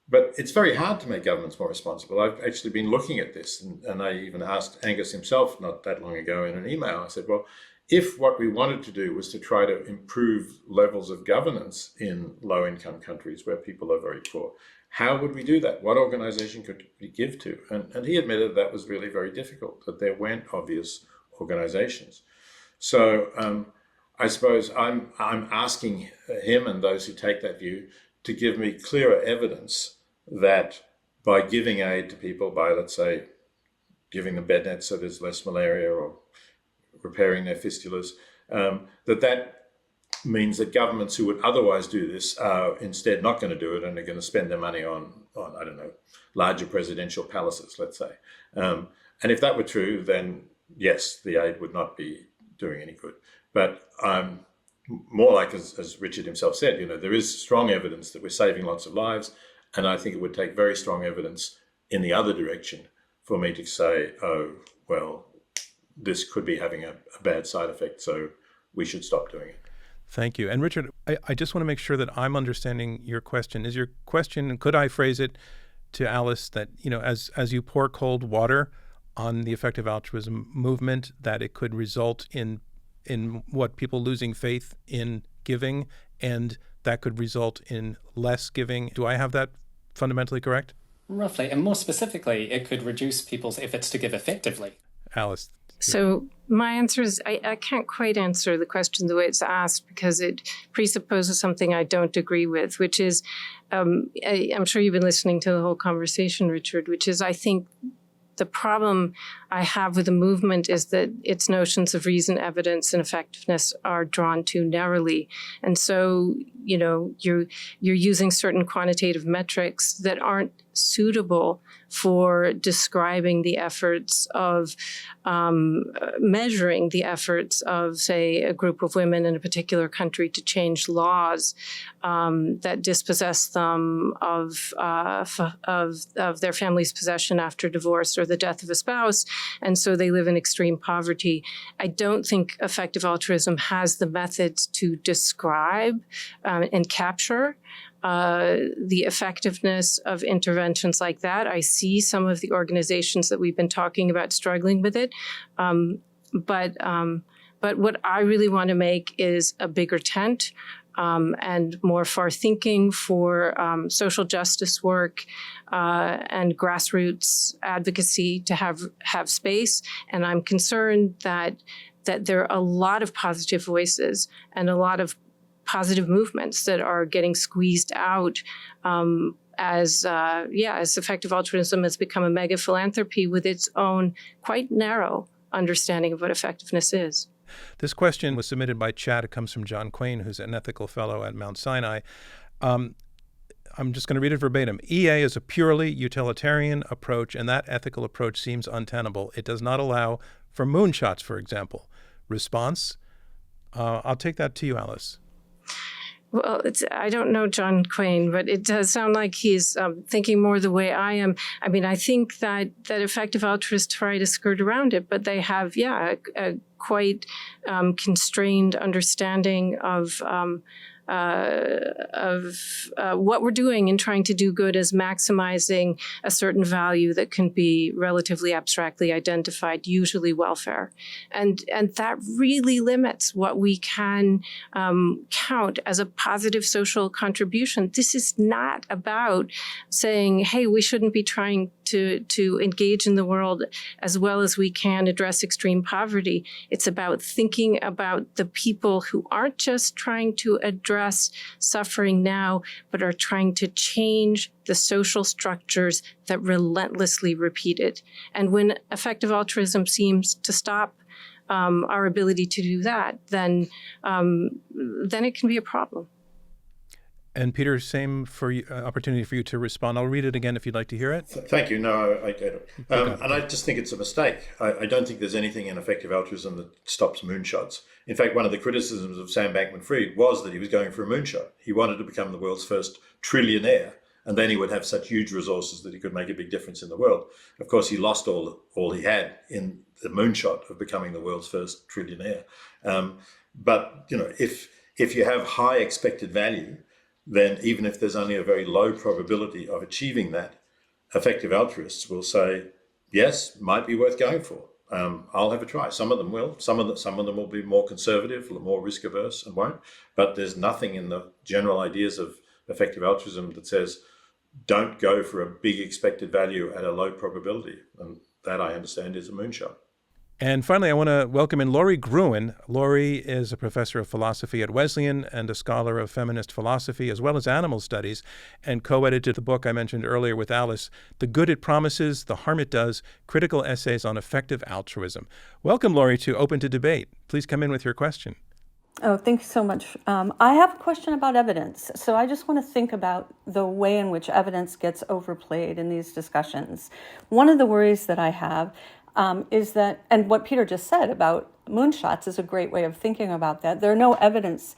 Speaker 2: But it's very hard to make governments more responsible. I've actually been looking at this, and I even asked Angus himself not that long ago in an email. I said, well, if what we wanted to do was to try to improve levels of governance in low-income countries where people are very poor, how would we do that? What organization could we give to? And he admitted that was really very difficult, that there weren't obvious organizations. So I suppose I'm asking him and those who take that view to give me clearer evidence that by giving aid to people, by, let's say, giving them bed nets so there's less malaria or repairing their fistulas, that means that governments who would otherwise do this are instead not going to do it and are going to spend their money on I don't know, larger presidential palaces, let's say. And if that were true, then yes, the aid would not be doing any good. But more like, as Richard himself said, there is strong evidence that we're saving lots of lives. And I think it would take very strong evidence in the other direction for me to say, oh, well, this could be having a bad side effect, so we should stop doing it.
Speaker 1: Thank you. And Richard, I just want to make sure that I'm understanding your question. Is your question, could I phrase it to Alice that, as you pour cold water on the effective altruism movement, that it could result in what people losing faith in giving, and that could result in less giving? Do I have that fundamentally correct?
Speaker 6: Roughly, and more specifically, it could reduce people's efforts to give effectively.
Speaker 1: Alice.
Speaker 3: So my answer is I can't quite answer the question the way it's asked because it presupposes something I don't agree with, which is, I'm sure you've been listening to the whole conversation, Richard, which is I think the problem I have with the movement is that its notions of reason, evidence, and effectiveness are drawn too narrowly. And so, you're using certain quantitative metrics that aren't suitable for describing the efforts of measuring the efforts of, say, a group of women in a particular country to change laws that dispossess them of their family's possession after divorce or the death of a spouse, and so they live in extreme poverty. I don't think effective altruism has the methods to describe and capture the effectiveness of interventions like that. I see some of the organizations that we've been talking about struggling with it. But what I really want to make is a bigger tent and more far thinking for social justice work and grassroots advocacy to have space. And I'm concerned that there are a lot of positive voices and a lot of positive movements that are getting squeezed out as effective altruism has become a mega philanthropy with its own quite narrow understanding of what effectiveness is.
Speaker 1: This question was submitted by chat. It comes from John Quain, who's an ethical fellow at Mount Sinai. I'm just going to read it verbatim. EA is a purely utilitarian approach, and that ethical approach seems untenable. It does not allow for moonshots, for example. Response? I'll take that to you, Alice.
Speaker 3: Well, I don't know John Quain, but it does sound like he's thinking more the way I am. I mean, I think that effective altruists try to skirt around it, but they have, a quite constrained understanding of what we're doing in trying to do good as maximizing a certain value that can be relatively abstractly identified, usually welfare. And that really limits what we can count as a positive social contribution. This is not about saying, hey, we shouldn't be trying to engage in the world as well as we can address extreme poverty. It's about thinking about the people who aren't just trying to address suffering now, but are trying to change the social structures that relentlessly repeat it. And when effective altruism seems to stop our ability to do that, then it can be a problem.
Speaker 1: And Peter, same for you, opportunity for you to respond. I'll read it again if you'd like to hear it.
Speaker 2: Thank you. No, I get it. And I just think it's a mistake. I don't think there's anything in effective altruism that stops moonshots. In fact, one of the criticisms of Sam Bankman-Fried was that he was going for a moonshot. He wanted to become the world's first trillionaire, and then he would have such huge resources that he could make a big difference in the world. Of course, he lost all he had in the moonshot of becoming the world's first trillionaire. But if you have high expected value, then even if there's only a very low probability of achieving that, effective altruists will say, yes, might be worth going for. I'll have a try. Some of them will. Some of them will be more conservative, more risk averse and won't. But there's nothing in the general ideas of effective altruism that says, don't go for a big expected value at a low probability. And that, I understand, is a moonshot.
Speaker 1: And finally, I want to welcome in Laurie Gruen. Laurie is a professor of philosophy at Wesleyan and a scholar of feminist philosophy as well as animal studies, and co-edited the book I mentioned earlier with Alice, The Good It Promises, The Harm It Does, Critical Essays on Effective Altruism. Welcome, Laurie, to Open to Debate. Please come in with your question.
Speaker 7: Oh, thank you so much. I have a question about evidence. So I just want to think about the way in which evidence gets overplayed in these discussions. One of the worries that I have is that, and what Peter just said about moonshots is a great way of thinking about that. There's no evidence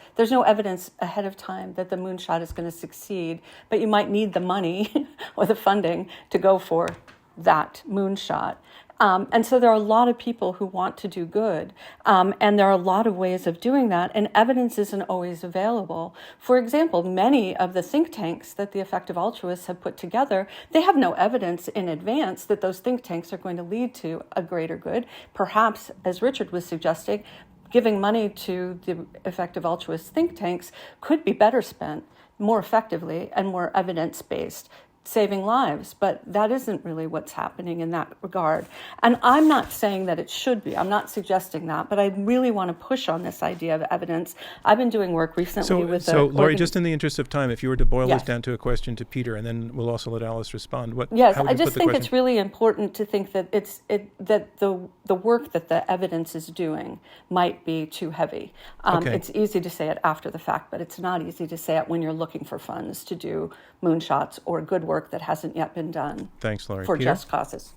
Speaker 7: ahead of time that the moonshot is going to succeed, but you might need the money or the funding to go for that moonshot. And so there are a lot of people who want to do good, and there are a lot of ways of doing that, and evidence isn't always available. For example, many of the think tanks that the effective altruists have put together, they have no evidence in advance that those think tanks are going to lead to a greater good. Perhaps, as Richard was suggesting, giving money to the effective altruist think tanks could be better spent more effectively and more evidence-based, saving lives, but that isn't really what's happening in that regard. And I'm not saying that it should be. I'm not suggesting that, but I really want to push on this idea of evidence. I've been doing work recently with
Speaker 1: So Laurie, just in the interest of time, if you were to boil this down to a question to Peter, and then we'll also let Alice respond.
Speaker 7: I just think it's really important to think that that the work that the evidence is doing might be too heavy. It's easy to say it after the fact, but it's not easy to say it when you're looking for funds to do moonshots or good work that hasn't yet been done.
Speaker 1: Thanks, Laurie.
Speaker 7: For
Speaker 1: Peter?
Speaker 7: Just causes.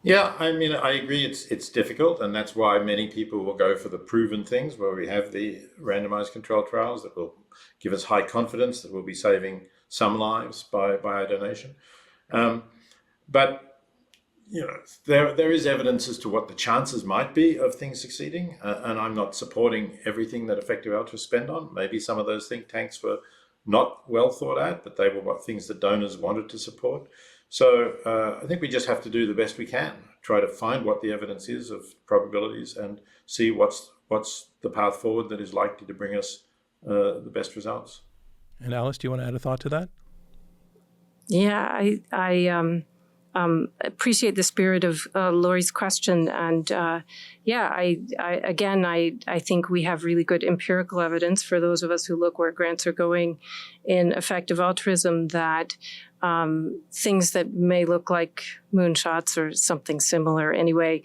Speaker 2: Yeah, I mean, I agree it's difficult, and that's why many people will go for the proven things where we have the randomized controlled trials that will give us high confidence that we'll be saving some lives by our donation. But there is evidence as to what the chances might be of things succeeding, and I'm not supporting everything that effective altruists spend on. Maybe some of those think tanks were not well thought out, but they were things that donors wanted to support. So I think we just have to do the best we can, try to find what the evidence is of probabilities and see what's the path forward that is likely to bring us the best results. And
Speaker 1: Alice, do you want to add a thought to that?
Speaker 3: Yeah, I appreciate the spirit of Laurie's question, and I think we have really good empirical evidence for those of us who look where grants are going in effective altruism that things that may look like moonshots or something similar anyway,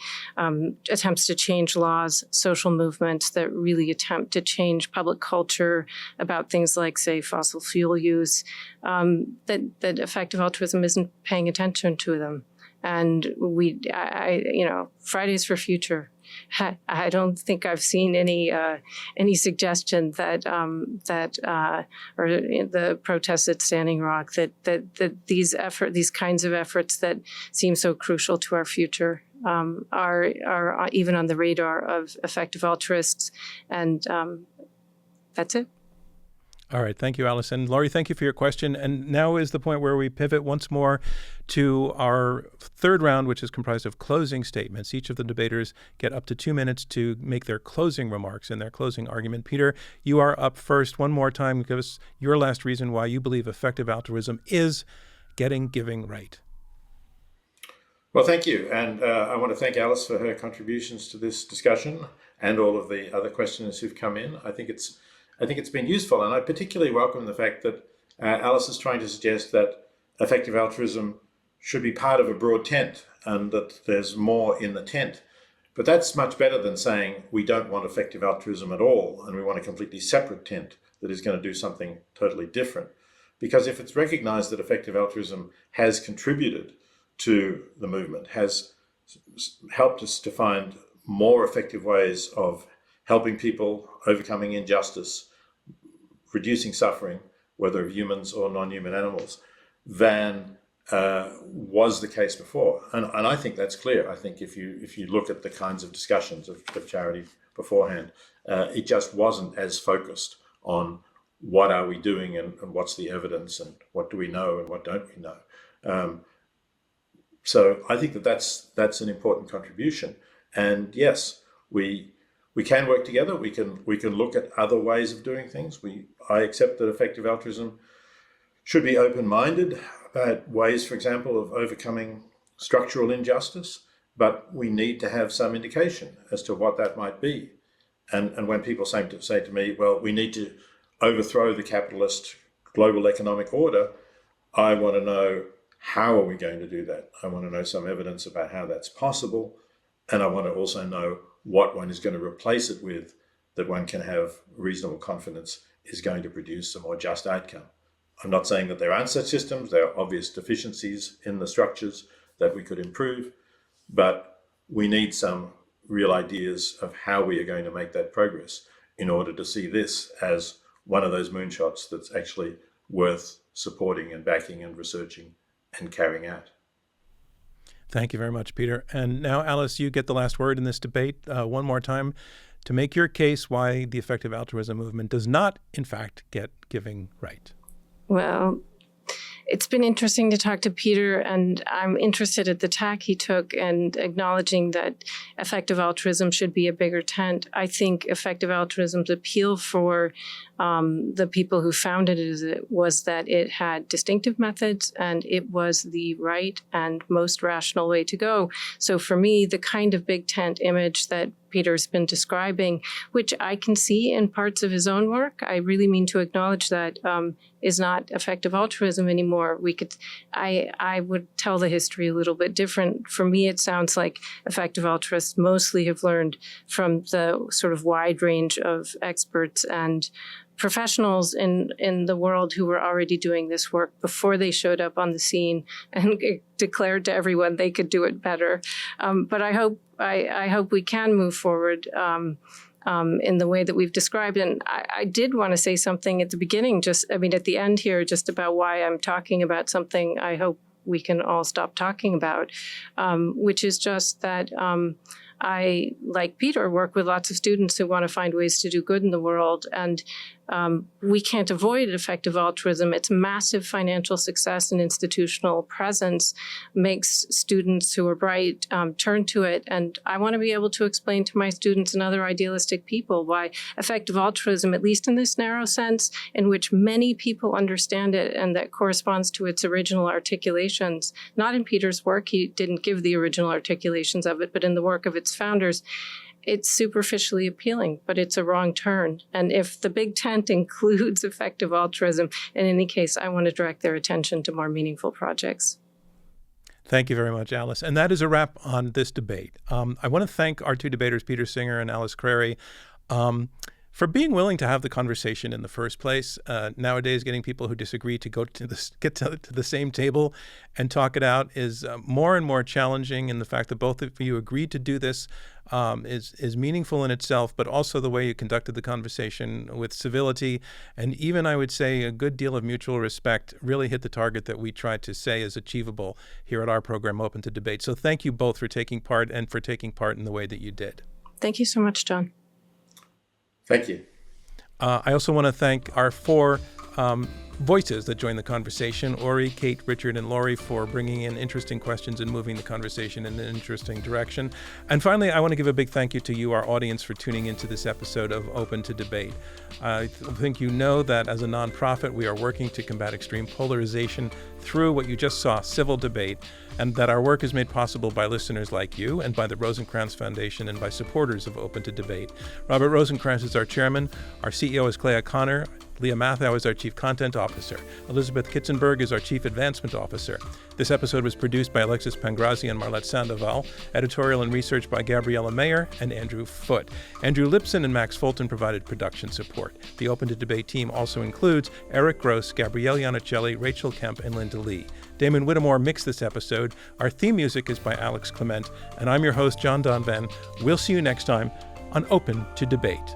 Speaker 3: attempts to change laws, social movements that really attempt to change public culture about things like, say, fossil fuel use, that effective altruism isn't paying attention to them. And Fridays for Future. I don't think I've seen any suggestion that or the protests at Standing Rock that these kinds of efforts that seem so crucial to our future are even on the radar of effective altruists, and that's it.
Speaker 1: All right. Thank you, Alice. And Laurie, thank you for your question. And now is the point where we pivot once more to our third round, which is comprised of closing statements. Each of the debaters get up to 2 minutes to make their closing remarks and their closing argument. Peter, you are up first. One more time, give us your last reason why you believe effective altruism is getting giving right.
Speaker 2: Well, thank you. And I want to thank Alice for her contributions to this discussion and all of the other questioners who've come in. I think it's been useful, and I particularly welcome the fact that Alice is trying to suggest that effective altruism should be part of a broad tent and that there's more in the tent. But that's much better than saying we don't want effective altruism at all and we want a completely separate tent that is going to do something totally different. Because if it's recognized that effective altruism has contributed to the movement, has helped us to find more effective ways of helping people, overcoming injustice, reducing suffering, whether of humans or non-human animals, than was the case before. And I think that's clear. I think if you look at the kinds of discussions of charity beforehand, it just wasn't as focused on what are we doing and what's the evidence and what do we know and what don't we know. So I think that's an important contribution. And yes, we can work together. We can look at other ways of doing things. I accept that effective altruism should be open-minded about ways, for example, of overcoming structural injustice, but we need to have some indication as to what that might be. And when people say to me, well, we need to overthrow the capitalist global economic order, I want to know, how are we going to do that? I want to know some evidence about how that's possible. And I want to also know what one is going to replace it with that one can have reasonable confidence is going to produce a more just outcome. I'm not saying that there aren't such systems. There are obvious deficiencies in the structures that we could improve, but we need some real ideas of how we are going to make that progress in order to see this as one of those moonshots that's actually worth supporting and backing and researching and carrying out.
Speaker 1: Thank you very much, Peter. And now, Alice, you get the last word in this debate one more time to make your case why the effective altruism movement does not, in fact, get giving right.
Speaker 3: Well, it's been interesting to talk to Peter, and I'm interested at the tack he took and acknowledging that effective altruism should be a bigger tent. I think effective altruism's appeal for the people who founded it was that it had distinctive methods and it was the right and most rational way to go. So for me, the kind of big tent image that Peter's been describing, which I can see in parts of his own work, I really mean to acknowledge that is not effective altruism anymore. I would tell the history a little bit different. For me, it sounds like effective altruists mostly have learned from the sort of wide range of experts and professionals in the world who were already doing this work before they showed up on the scene and declared to everyone they could do it better. But I hope we can move forward in the way that we've described. And I did want to say something at the beginning, at the end here, just about why I'm talking about something I hope we can all stop talking about, which is just that I, like Peter, work with lots of students who want to find ways to do good in the world. And we can't avoid effective altruism. Its massive financial success and institutional presence makes students who are bright turn to it. And I want to be able to explain to my students and other idealistic people why effective altruism, at least in this narrow sense, in which many people understand it and that corresponds to its original articulations, not in Peter's work, he didn't give the original articulations of it, but in the work of its founders, it's superficially appealing, but it's a wrong turn. And if the big tent includes effective altruism, in any case, I want to direct their attention to more meaningful projects.
Speaker 1: Thank you very much, Alice. And that is a wrap on this debate. I want to thank our two debaters, Peter Singer and Alice Crary, for being willing to have the conversation in the first place. Nowadays, getting people who disagree to get to the same table and talk it out is more and more challenging. And the fact that both of you agreed to do this is meaningful in itself, but also the way you conducted the conversation with civility and even, I would say, a good deal of mutual respect really hit the target that we tried to say is achievable here at our program, Open to Debate. So thank you both for taking part and for taking part in the way that you did.
Speaker 3: Thank you so much, John.
Speaker 2: Thank you.
Speaker 1: I also want to thank our four voices that joined the conversation: Uri, Kate, Richard, and Laurie, for bringing in interesting questions and moving the conversation in an interesting direction. And finally, I want to give a big thank you to you, our audience, for tuning into this episode of Open to Debate. I think you know that as a nonprofit, we are working to combat extreme polarization through what you just saw, civil debate, and that our work is made possible by listeners like you and by the Rosencrantz Foundation and by supporters of Open to Debate. Robert Rosencrantz is our chairman. Our CEO is Clea Connor. Leah Mathau is our Chief Content Officer. Elizabeth Kitzenberg is our Chief Advancement Officer. This episode was produced by Alexis Pangrazi and Marlette Sandoval. Editorial and research by Gabriella Mayer and Andrew Foote. Andrew Lipson and Max Fulton provided production support. The Open to Debate team also includes Eric Gross, Gabrielle Iannicelli, Rachel Kemp, and Linda Lee. Damon Whittemore mixed this episode. Our theme music is by Alex Clement. And I'm your host, John Donvan. We'll see you next time on Open to Debate.